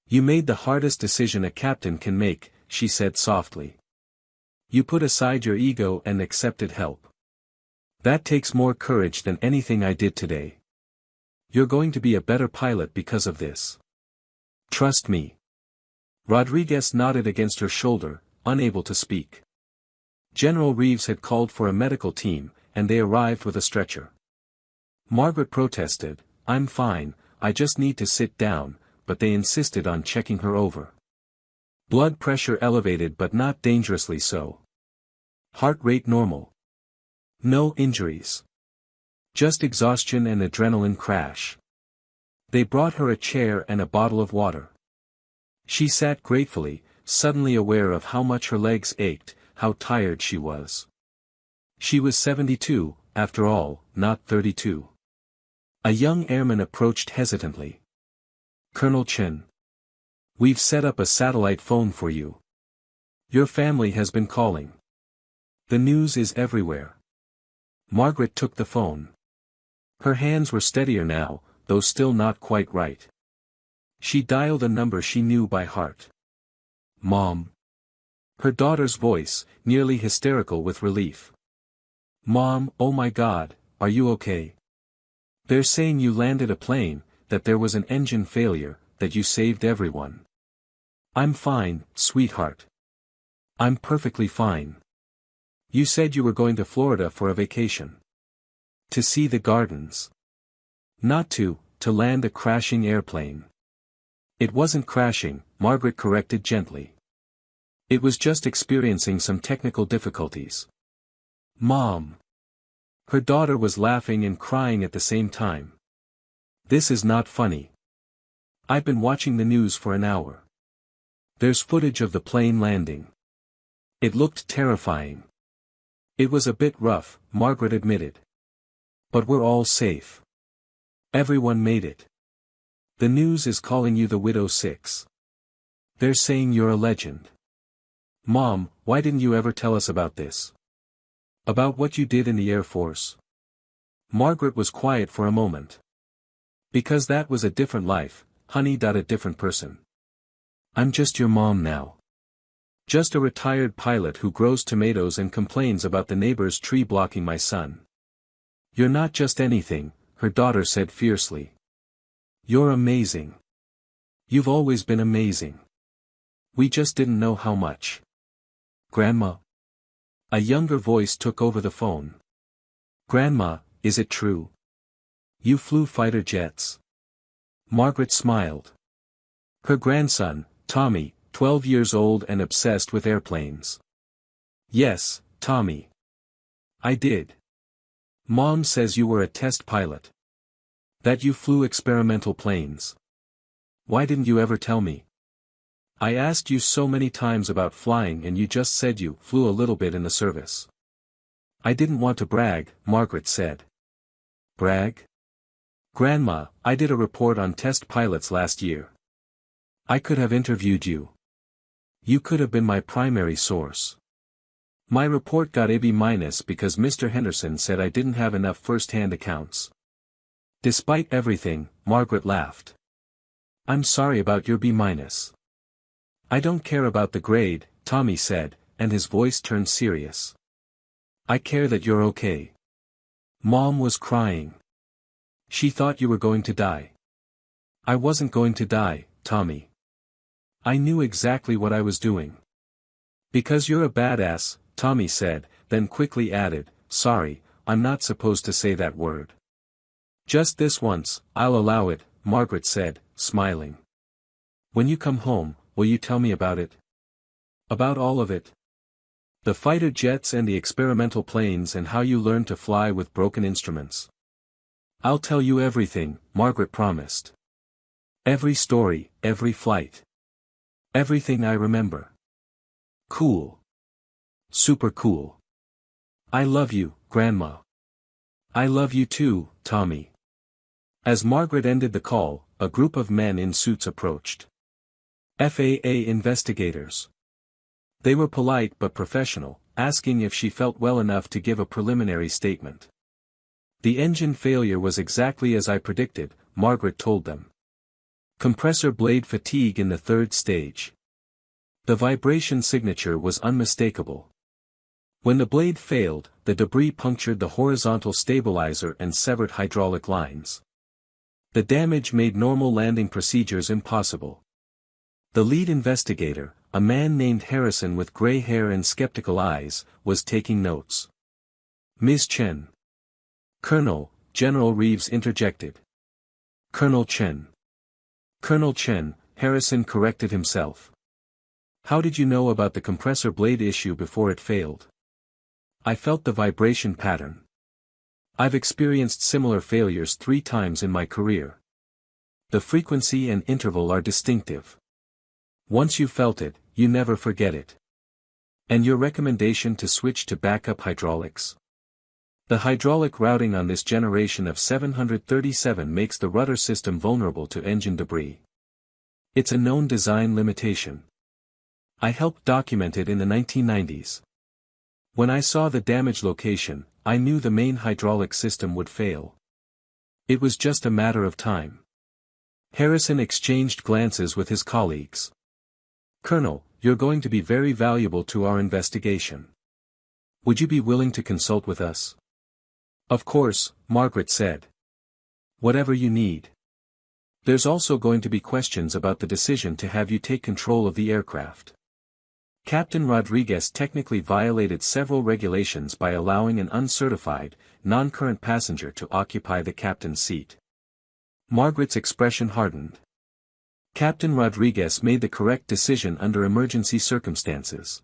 Speaker 3: You made the hardest decision a captain can make, she said softly. You put aside your ego and accepted help. That takes more courage than anything I did today. You're going to be a better pilot because of this. Trust me. Rodriguez nodded against her shoulder, unable to speak. General Reeves had called for a medical team, and they arrived with a stretcher. Margaret protested, I'm fine, I just need to sit down, but they insisted on checking her over. Blood pressure elevated but not dangerously so. Heart rate normal. No injuries. Just exhaustion and adrenaline crash. They brought her a chair and a bottle of water. She sat gratefully, suddenly aware of how much her legs ached, how tired she was. She was 72, after all, not 32. A young airman approached hesitantly. Colonel Chen. We've set up a satellite phone for you. Your family has been calling. The news is everywhere. Margaret took the phone. Her hands were steadier now, though still not quite right. She dialed a number she knew by heart. Mom. Her daughter's voice, nearly hysterical with relief. Mom, oh my God, are you okay? They're saying you landed a plane, that there was an engine failure, that you saved everyone. I'm fine, sweetheart. I'm perfectly fine. You said you were going to Florida for a vacation. To see the gardens. Not to land a crashing airplane. It wasn't crashing, Margaret corrected gently. It was just experiencing some technical difficulties. Mom. Her daughter was laughing and crying at the same time. This is not funny. I've been watching the news for an hour. There's footage of the plane landing. It looked terrifying. It was a bit rough, Margaret admitted. But we're all safe. Everyone made it. The news is calling you the Widow 6. They're saying you're a legend. Mom, why didn't you ever tell us about this? About what you did in the Air Force? Margaret was quiet for a moment. Because that was a different life, honey. A different person. I'm just your mom now. Just a retired pilot who grows tomatoes and complains about the neighbor's tree blocking my son. You're not just anything, her daughter said fiercely. You're amazing. You've always been amazing. We just didn't know how much. Grandma. A younger voice took over the phone. Grandma, is it true? You flew fighter jets. Margaret smiled. Her grandson, Tommy, 12 years old and obsessed with airplanes. Yes, Tommy. I did. Mom says you were a test pilot. That you flew experimental planes. Why didn't you ever tell me? I asked you so many times about flying and you just said you flew a little bit in the service. I didn't want to brag, Margaret said. Brag? Grandma, I did a report on test pilots last year. I could have interviewed you. You could have been my primary source. My report got a B- because Mr. Henderson said I didn't have enough first-hand accounts. Despite everything, Margaret laughed. I'm sorry about your B-. I don't care about the grade, Tommy said, and his voice turned serious. I care that you're okay. Mom was crying. She thought you were going to die. I wasn't going to die, Tommy. I knew exactly what I was doing. Because you're a badass, Tommy said, then quickly added, sorry, I'm not supposed to say that word. Just this once, I'll allow it, Margaret said, smiling. When you come home, will you tell me about it? About all of it? The fighter jets and the experimental planes and how you learned to fly with broken instruments. I'll tell you everything, Margaret promised. Every story, every flight. Everything I remember. Cool. Super cool. I love you, Grandma. I love you too, Tommy. As Margaret ended the call, a group of men in suits approached. FAA investigators. They were polite but professional, asking if she felt well enough to give a preliminary statement. The engine failure was exactly as I predicted, Margaret told them. Compressor blade fatigue in the third stage. The vibration signature was unmistakable. When the blade failed, the debris punctured the horizontal stabilizer and severed hydraulic lines. The damage made normal landing procedures impossible. The lead investigator, a man named Harrison with gray hair and skeptical eyes, was taking notes. Ms. Chen. Colonel, General Reeves interjected. Colonel Chen. Colonel Chen, Harrison corrected himself. How did you know about the compressor blade issue before it failed? I felt the vibration pattern. I've experienced similar failures 3 times in my career. The frequency and interval are distinctive. Once you felt it, you never forget it. And your recommendation to switch to backup hydraulics? The hydraulic routing on this generation of 737 makes the rudder system vulnerable to engine debris. It's a known design limitation. I helped document it in the 1990s. When I saw the damage location, I knew the main hydraulic system would fail. It was just a matter of time. Harrison exchanged glances with his colleagues. "Colonel, you're going to be very valuable to our investigation. Would you be willing to consult with us?" "Of course," Margaret said. "Whatever you need. There's also going to be questions about the decision to have you take control of the aircraft. Captain Rodriguez technically violated several regulations by allowing an uncertified, non-current passenger to occupy the captain's seat." Margaret's expression hardened. Captain Rodriguez made the correct decision under emergency circumstances.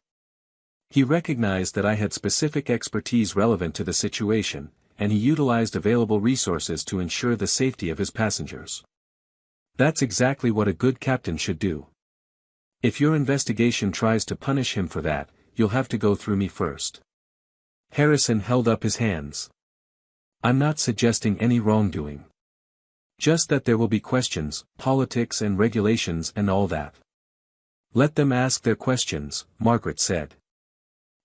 Speaker 3: He recognized that I had specific expertise relevant to the situation, and he utilized available resources to ensure the safety of his passengers. That's exactly what a good captain should do. If your investigation tries to punish him for that, you'll have to go through me first. Harrison held up his hands. "I'm not suggesting any wrongdoing. Just that there will be questions, politics and regulations and all that." "Let them ask their questions," Margaret said.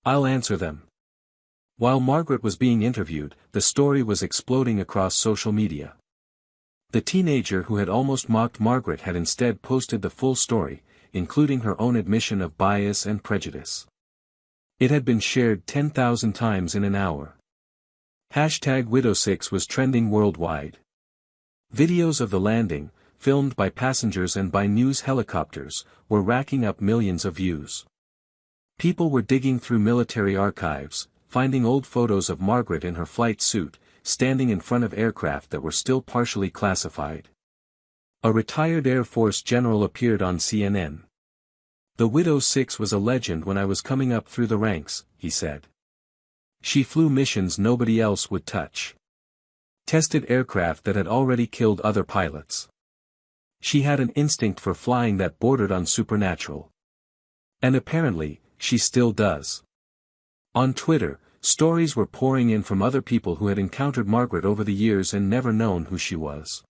Speaker 3: "I'll answer them." While Margaret was being interviewed, the story was exploding across social media. The teenager who had almost mocked Margaret had instead posted the full story, including her own admission of bias and prejudice. It had been shared 10,000 times in an hour. #Widow6 was trending worldwide. Videos of the landing, filmed by passengers and by news helicopters, were racking up millions of views. People were digging through military archives, finding old photos of Margaret in her flight suit, standing in front of aircraft that were still partially classified. A retired Air Force general appeared on CNN. "The Widow 6 was a legend when I was coming up through the ranks," he said. "She flew missions nobody else would touch. Tested aircraft that had already killed other pilots. She had an instinct for flying that bordered on supernatural. And apparently, she still does." On Twitter, stories were pouring in from other people who had encountered Margaret over the years and never known who she was.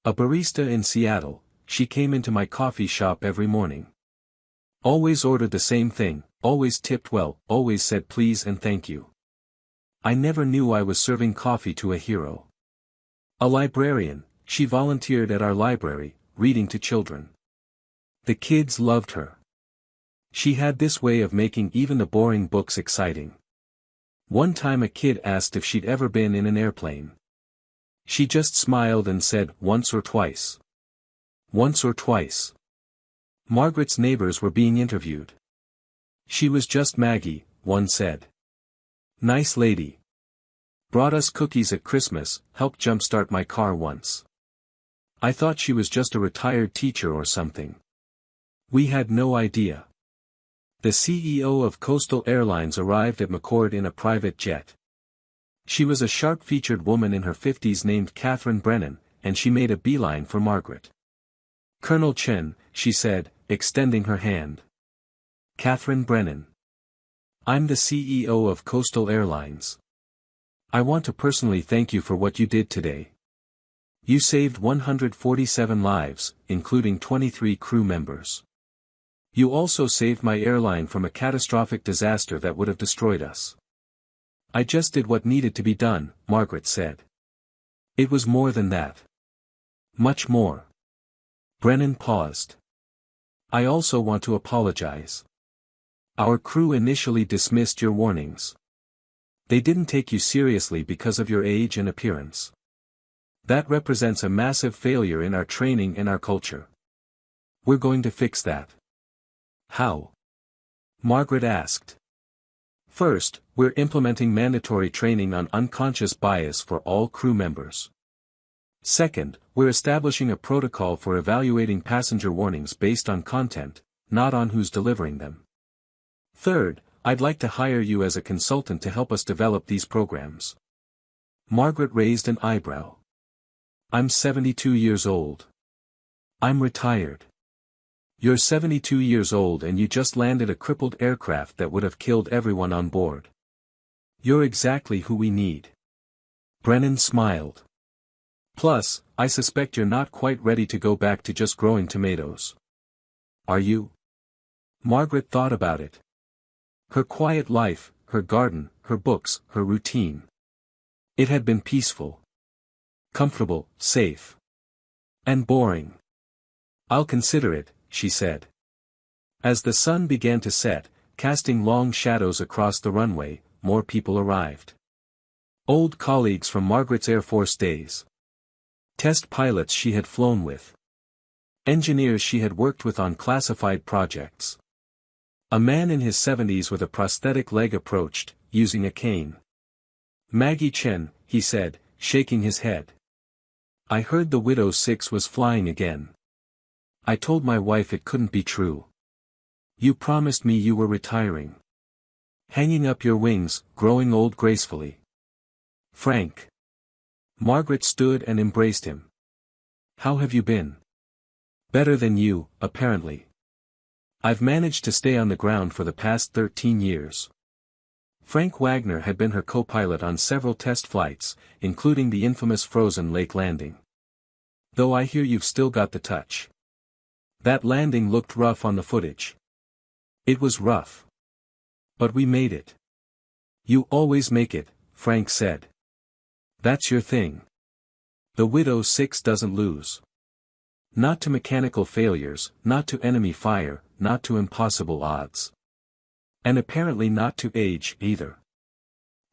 Speaker 3: "A barista in Seattle, she came into my coffee shop every morning. Always ordered the same thing, always tipped well, always said please and thank you. I never knew I was serving coffee to a hero. A librarian, she volunteered at our library, reading to children. The kids loved her. She had this way of making even the boring books exciting. One time a kid asked if she'd ever been in an airplane. She just smiled and said, once or twice. Once or twice." Margaret's neighbors were being interviewed. "She was just Maggie," one said. "Nice lady. Brought us cookies at Christmas, helped jumpstart my car once. I thought she was just a retired teacher or something. We had no idea." The CEO of Coastal Airlines arrived at McCord in a private jet. She was a sharp-featured woman in her 50s named Catherine Brennan, and she made a beeline for Margaret. "Colonel Chen," she said, extending her hand. "Catherine Brennan. I'm the CEO of Coastal Airlines. I want to personally thank you for what you did today. You saved 147 lives, including 23 crew members. You also saved my airline from a catastrophic disaster that would have destroyed us." "I just did what needed to be done," Margaret said. "It was more than that. Much more." Brennan paused. "I also want to apologize. Our crew initially dismissed your warnings. They didn't take you seriously because of your age and appearance. That represents a massive failure in our training and our culture. We're going to fix that." "How?" Margaret asked. "First, we're implementing mandatory training on unconscious bias for all crew members. Second, we're establishing a protocol for evaluating passenger warnings based on content, not on who's delivering them. Third, I'd like to hire you as a consultant to help us develop these programs." Margaret raised an eyebrow. "I'm 72 years old. I'm retired. You're 72 years old and you just landed a crippled aircraft that would have killed everyone on board. You're exactly who we need." Brennan smiled. "Plus, I suspect you're not quite ready to go back to just growing tomatoes. Are you?" Margaret thought about it. Her quiet life, her garden, her books, her routine. It had been peaceful. Comfortable, safe. And boring. I'll consider it, she said. As the sun began to set, casting long shadows across the runway, more people arrived. Old colleagues from Margaret's Air Force days. Test pilots she had flown with. Engineers she had worked with on classified projects. A man in his 70s with a prosthetic leg approached, using a cane. Maggie Chen, he said, shaking his head. I heard the Widow 6 was flying again. I told my wife it couldn't be true. You promised me you were retiring. Hanging up your wings, growing old gracefully. Frank. Margaret stood and embraced him. How have you been? Better than you, apparently. I've managed to stay on the ground for the past 13 years. Frank Wagner had been her co-pilot on several test flights, including the infamous Frozen Lake landing. Though I hear you've still got the touch. That landing looked rough on the footage. It was rough. But we made it. You always make it, Frank said. That's your thing. The Widow 6 doesn't lose. Not to mechanical failures, not to enemy fire, not to impossible odds. And apparently not to age, either.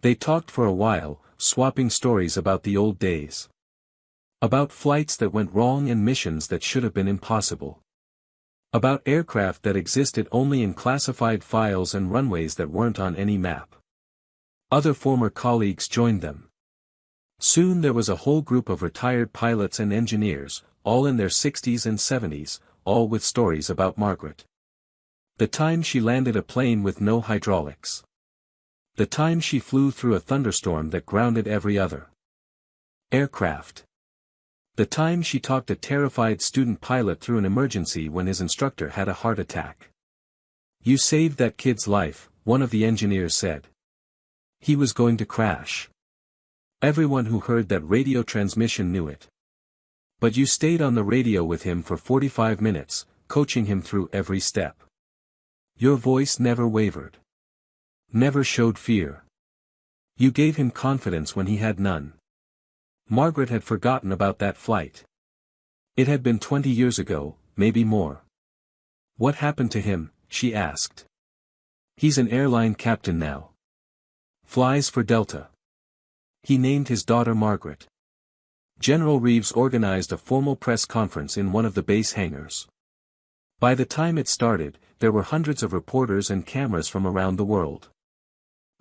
Speaker 3: They talked for a while, swapping stories about the old days. About flights that went wrong and missions that should have been impossible. About aircraft that existed only in classified files and runways that weren't on any map. Other former colleagues joined them. Soon there was a whole group of retired pilots and engineers, all in their 60s and 70s, all with stories about Margaret. The time she landed a plane with no hydraulics. The time she flew through a thunderstorm that grounded every other aircraft. The time she talked a terrified student pilot through an emergency when his instructor had a heart attack. You saved that kid's life, one of the engineers said. He was going to crash. Everyone who heard that radio transmission knew it. But you stayed on the radio with him for 45 minutes, coaching him through every step. Your voice never wavered. Never showed fear. You gave him confidence when he had none. Margaret had forgotten about that flight. It had been 20 years ago, maybe more. What happened to him, she asked. He's an airline captain now. Flies for Delta. He named his daughter Margaret. General Reeves organized a formal press conference in one of the base hangars. By the time it started, there were hundreds of reporters and cameras from around the world.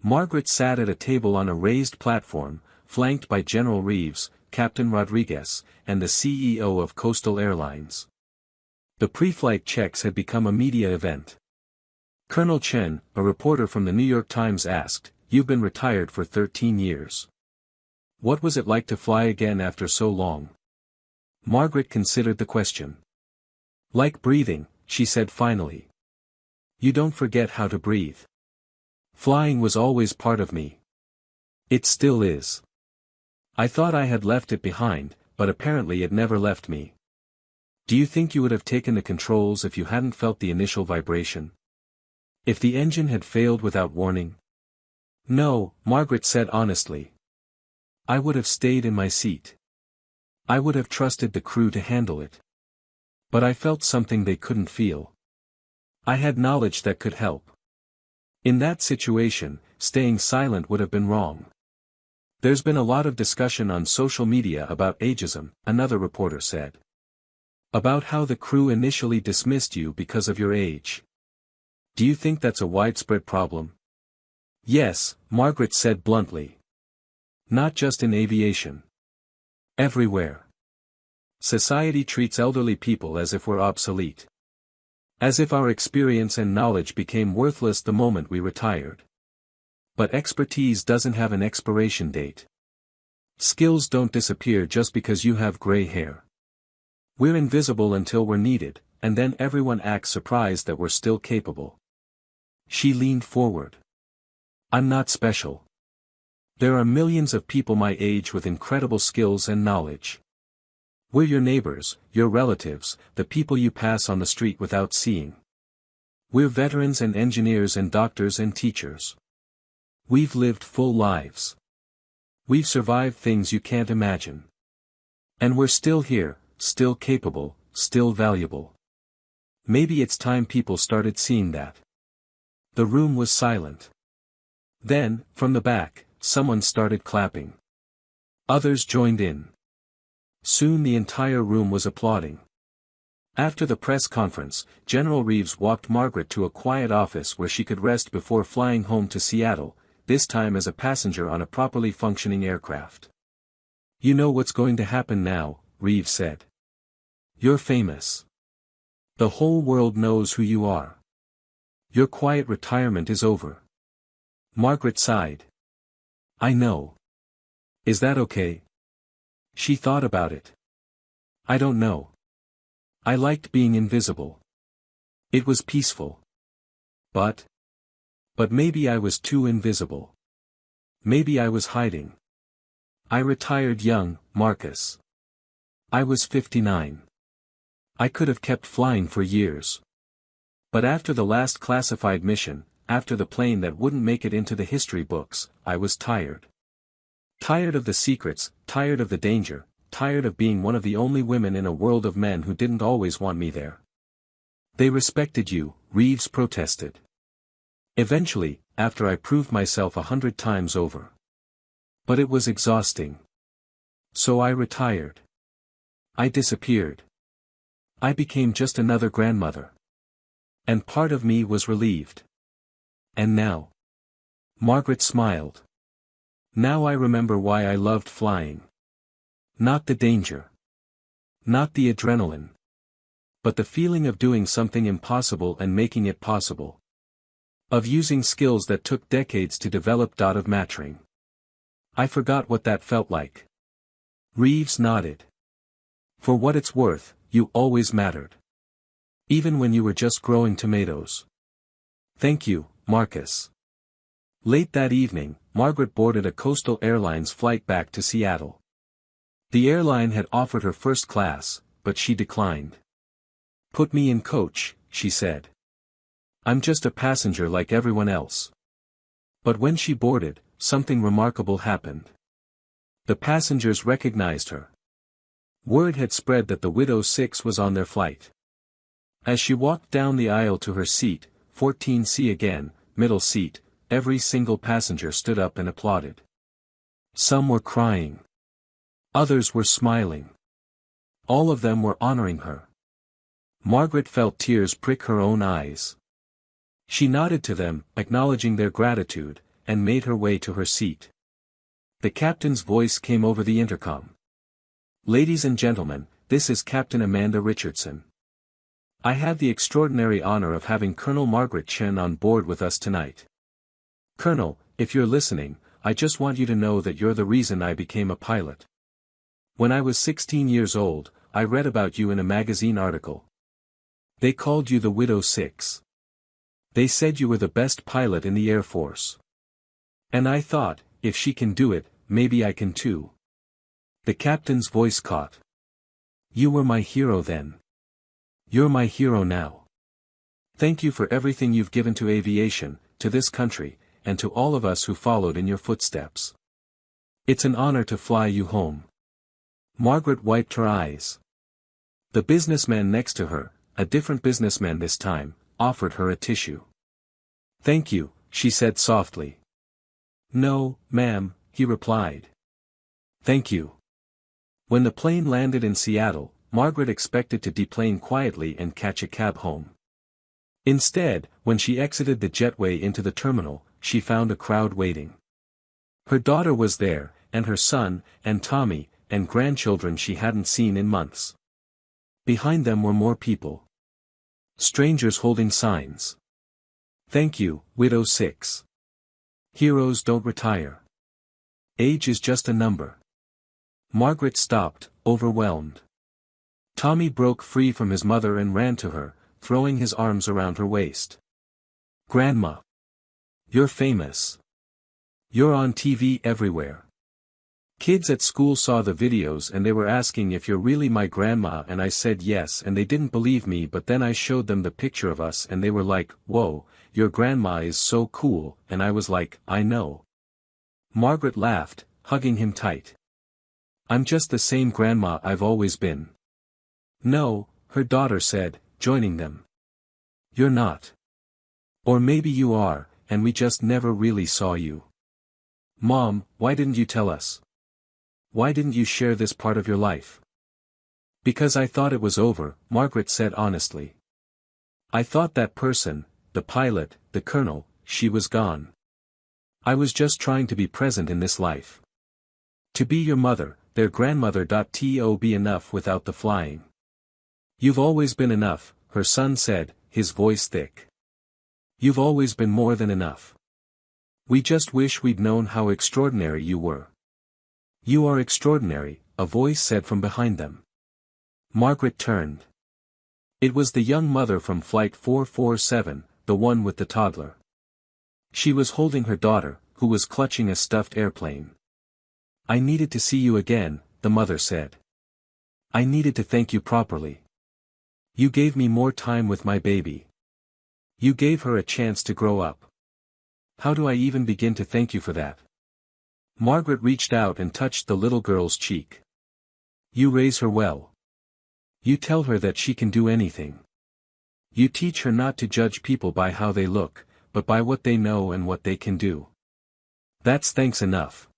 Speaker 3: Margaret sat at a table on a raised platform, flanked by General Reeves, Captain Rodriguez, and the CEO of Coastal Airlines. The pre-flight checks had become a media event. Colonel Chen, a reporter from the New York Times asked, "You've been retired for 13 years. What was it like to fly again after so long?" Margaret considered the question. Like breathing, she said finally. You don't forget how to breathe. Flying was always part of me. It still is. I thought I had left it behind, but apparently it never left me. Do you think you would have taken the controls if you hadn't felt the initial vibration? If the engine had failed without warning? No, Margaret said honestly. I would have stayed in my seat. I would have trusted the crew to handle it. But I felt something they couldn't feel. I had knowledge that could help. In that situation, staying silent would have been wrong. There's been a lot of discussion on social media about ageism, another reporter said. About how the crew initially dismissed you because of your age. Do you think that's a widespread problem? Yes, Margaret said bluntly. Not just in aviation. Everywhere. Society treats elderly people as if we're obsolete. As if our experience and knowledge became worthless the moment we retired. But expertise doesn't have an expiration date. Skills don't disappear just because you have gray hair. We're invisible until we're needed, and then everyone acts surprised that we're still capable. She leaned forward. I'm not special. There are millions of people my age with incredible skills and knowledge. We're your neighbors, your relatives, the people you pass on the street without seeing. We're veterans and engineers and doctors and teachers. We've lived full lives. We've survived things you can't imagine. And we're still here, still capable, still valuable. Maybe it's time people started seeing that. The room was silent. Then, from the back, someone started clapping. Others joined in. Soon the entire room was applauding. After the press conference, General Reeves walked Margaret to a quiet office where she could rest before flying home to Seattle, this time as a passenger on a properly functioning aircraft. "You know what's going to happen now," Reeves said. "You're famous. The whole world knows who you are. Your quiet retirement is over." Margaret sighed. "I know. Is that okay?" She thought about it. "I don't know. I liked being invisible. It was peaceful. But maybe I was too invisible. Maybe I was hiding. I retired young, Marcus. I was 59. I could have kept flying for years. But after the last classified mission, after the plane that wouldn't make it into the history books, I was tired. Tired of the secrets, tired of the danger, tired of being one of the only women in a world of men who didn't always want me there." "They respected you," Reeves protested. "Eventually, after I proved myself 100 times over. But it was exhausting. So I retired. I disappeared. I became just another grandmother. And part of me was relieved. And now." Margaret smiled. "Now I remember why I loved flying. Not the danger. Not the adrenaline. But the feeling of doing something impossible and making it possible. Of using skills that took decades to develop. Of mattering. I forgot what that felt like." Reeves nodded. "For what it's worth, you always mattered. Even when you were just growing tomatoes. Thank you, Marcus." Late that evening, Margaret boarded a Coastal Airlines flight back to Seattle. The airline had offered her first class, but she declined. "Put me in coach," she said. "I'm just a passenger like everyone else." But when she boarded, something remarkable happened. The passengers recognized her. Word had spread that the Widow 6 was on their flight. As she walked down the aisle to her seat, 14C again, middle seat, every single passenger stood up and applauded. Some were crying. Others were smiling. All of them were honoring her. Margaret felt tears prick her own eyes. She nodded to them, acknowledging their gratitude, and made her way to her seat. The captain's voice came over the intercom. "Ladies and gentlemen, this is Captain Amanda Richardson. I have the extraordinary honor of having Colonel Margaret Chen on board with us tonight. Colonel, if you're listening, I just want you to know that you're the reason I became a pilot. When I was 16 years old, I read about you in a magazine article. They called you the Widow 6. They said you were the best pilot in the Air Force. And I thought, if she can do it, maybe I can too." The captain's voice caught. "You were my hero then. You're my hero now. Thank you for everything you've given to aviation, to this country, and to all of us who followed in your footsteps. It's an honor to fly you home." Margaret wiped her eyes. The businessman next to her, a different businessman this time, offered her a tissue. "Thank you," she said softly. "No, ma'am," he replied. "Thank you." When the plane landed in Seattle, Margaret expected to deplane quietly and catch a cab home. Instead, when she exited the jetway into the terminal, she found a crowd waiting. Her daughter was there, and her son, and Tommy, and grandchildren she hadn't seen in months. Behind them were more people. Strangers holding signs. "Thank you, Widow 6. Heroes don't retire. Age is just a number." Margaret stopped, overwhelmed. Tommy broke free from his mother and ran to her, throwing his arms around her waist. "Grandma! You're famous. You're on TV everywhere. Kids at school saw the videos and they were asking if you're really my grandma, and I said yes, and they didn't believe me, but then I showed them the picture of us and they were like, 'Whoa, your grandma is so cool,' and I was like, 'I know.'" Margaret laughed, hugging him tight. "I'm just the same grandma I've always been. No, her daughter said, joining them. You're not. Or maybe you are, and we just never really saw you. Mom, why didn't you tell us? Why didn't you share this part of your life? Because I thought it was over, Margaret said honestly. I thought that person, the pilot, the colonel, she was gone. I was just trying to be present in this life. To be your mother, their grandmother. To be enough without the flying. You've always been enough, her son said, his voice thick. You've always been more than enough. We just wish we'd known how extraordinary you were. You are extraordinary, a voice said from behind them. Margaret turned. It was the young mother from Flight 447, the one with the toddler. She was holding her daughter, who was clutching a stuffed airplane. I needed to see you again, the mother said. I needed to thank you properly. You gave me more time with my baby. You gave her a chance to grow up. How do I even begin to thank you for that? Margaret reached out and touched the little girl's cheek. You raise her well. You tell her that she can do anything. You teach her not to judge people by how they look, but by what they know and what they can do. That's thanks enough.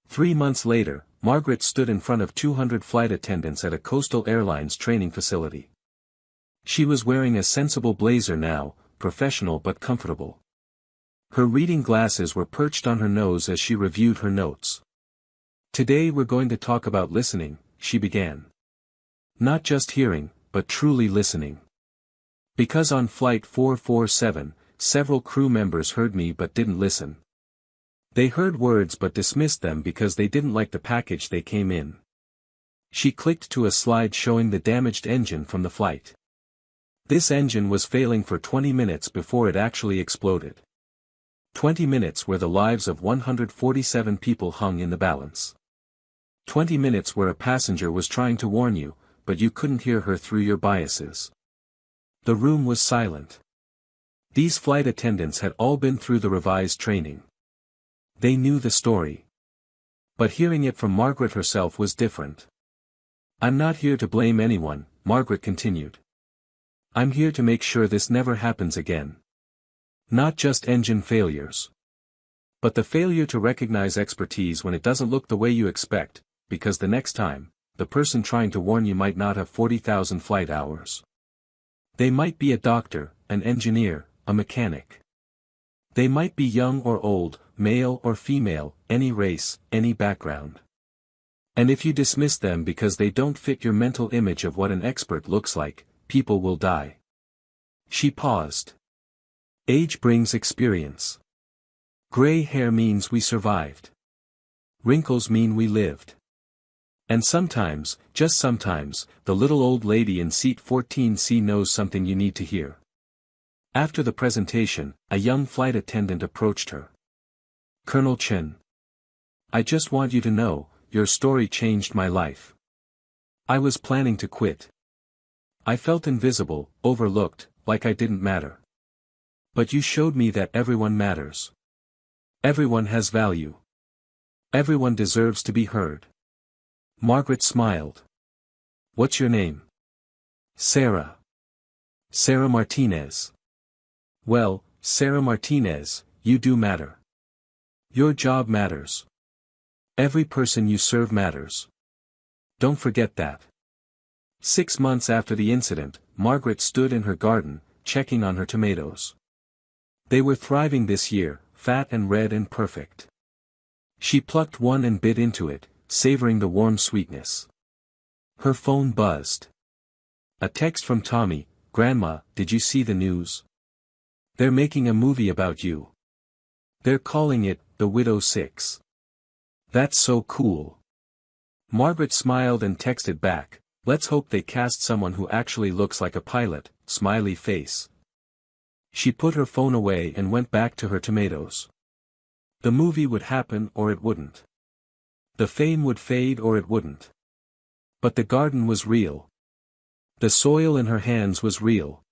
Speaker 3: 3 months later, Margaret stood in front of 200 flight attendants at a coastal airlines training facility. She was wearing a sensible blazer now, professional but comfortable. Her reading glasses were perched on her nose as she reviewed her notes. Today we're going to talk about listening, she began. Not just hearing, but truly listening. Because on Flight 447, several crew members heard me but didn't listen. They heard words but dismissed them because they didn't like the package they came in. She clicked to a slide showing the damaged engine from the flight. This engine was failing for 20 minutes before it actually exploded. 20 minutes where the lives of 147 people hung in the balance. 20 minutes where a passenger was trying to warn you, but you couldn't hear her through your biases. The room was silent. These flight attendants had all been through the revised training. They knew the story. But hearing it from Margaret herself was different. I'm not here to blame anyone, Margaret continued. I'm here to make sure this never happens again. Not just engine failures. But the failure to recognize expertise when it doesn't look the way you expect, because the next time, the person trying to warn you might not have 40,000 flight hours. They might be a doctor, an engineer, a mechanic. They might be young or old, male or female, any race, any background. And if you dismiss them because they don't fit your mental image of what an expert looks like, people will die. She paused. Age brings experience. Gray hair means we survived. Wrinkles mean we lived. And sometimes, just sometimes, the little old lady in seat 14C knows something you need to hear. After the presentation, a young flight attendant approached her. Colonel Chen. I just want you to know, your story changed my life. I was planning to quit. I felt invisible, overlooked, like I didn't matter. But you showed me that everyone matters. Everyone has value. Everyone deserves to be heard. Margaret smiled. What's your name? Sarah. Sarah Martinez. Well, Sarah Martinez, you do matter. Your job matters. Every person you serve matters. Don't forget that. 6 months after the incident, Margaret stood in her garden, checking on her tomatoes. They were thriving this year, fat and red and perfect. She plucked one and bit into it, savoring the warm sweetness. Her phone buzzed. A text from Tommy, Grandma, did you see the news? They're making a movie about you. They're calling it, The Widow 6. That's so cool. Margaret smiled and texted back, let's hope they cast someone who actually looks like a pilot, smiley face. She put her phone away and went back to her tomatoes. The movie would happen or it wouldn't. The fame would fade or it wouldn't. But the garden was real. The soil in her hands was real.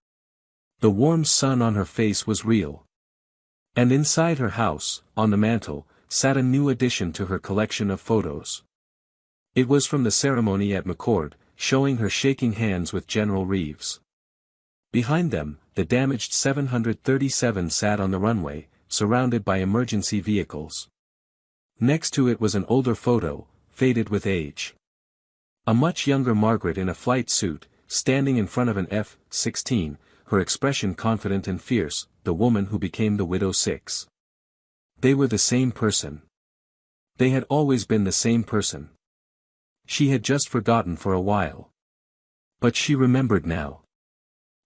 Speaker 3: The warm sun on her face was real. And inside her house, on the mantel, sat a new addition to her collection of photos. It was from the ceremony at McCord. showing her shaking hands with General Reeves. Behind them, the damaged 737 sat on the runway, surrounded by emergency vehicles. Next to it was an older photo, faded with age. A much younger Margaret in a flight suit, standing in front of an F-16, her expression confident and fierce, the woman who became the Widow 6. They were the same person. They had always been the same person. She had just forgotten for a while. But she remembered now.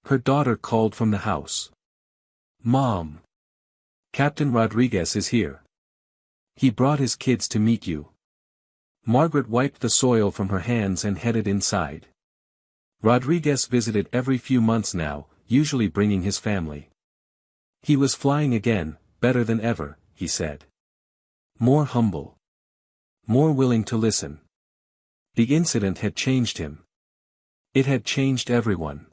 Speaker 3: Her daughter called from the house. "Mom. Captain Rodriguez is here. He brought his kids to meet you." Margaret wiped the soil from her hands and headed inside. Rodriguez visited every few months now, usually bringing his family. He was flying again, better than ever, he said. More humble. More willing to listen. The incident had changed him. It had changed everyone.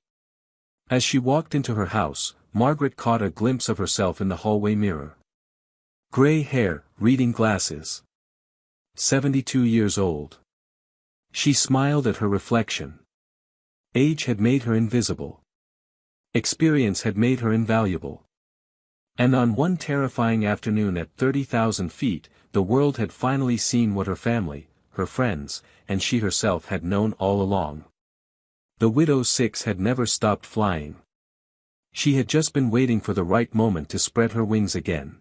Speaker 3: As she walked into her house, Margaret caught a glimpse of herself in the hallway mirror. Gray hair, reading glasses. 72 years old. She smiled at her reflection. Age had made her invisible. Experience had made her invaluable. And on one terrifying afternoon at 30,000 feet, the world had finally seen what her family, her friends, and she herself had known all along. The Widow 6 had never stopped flying. She had just been waiting for the right moment to spread her wings again.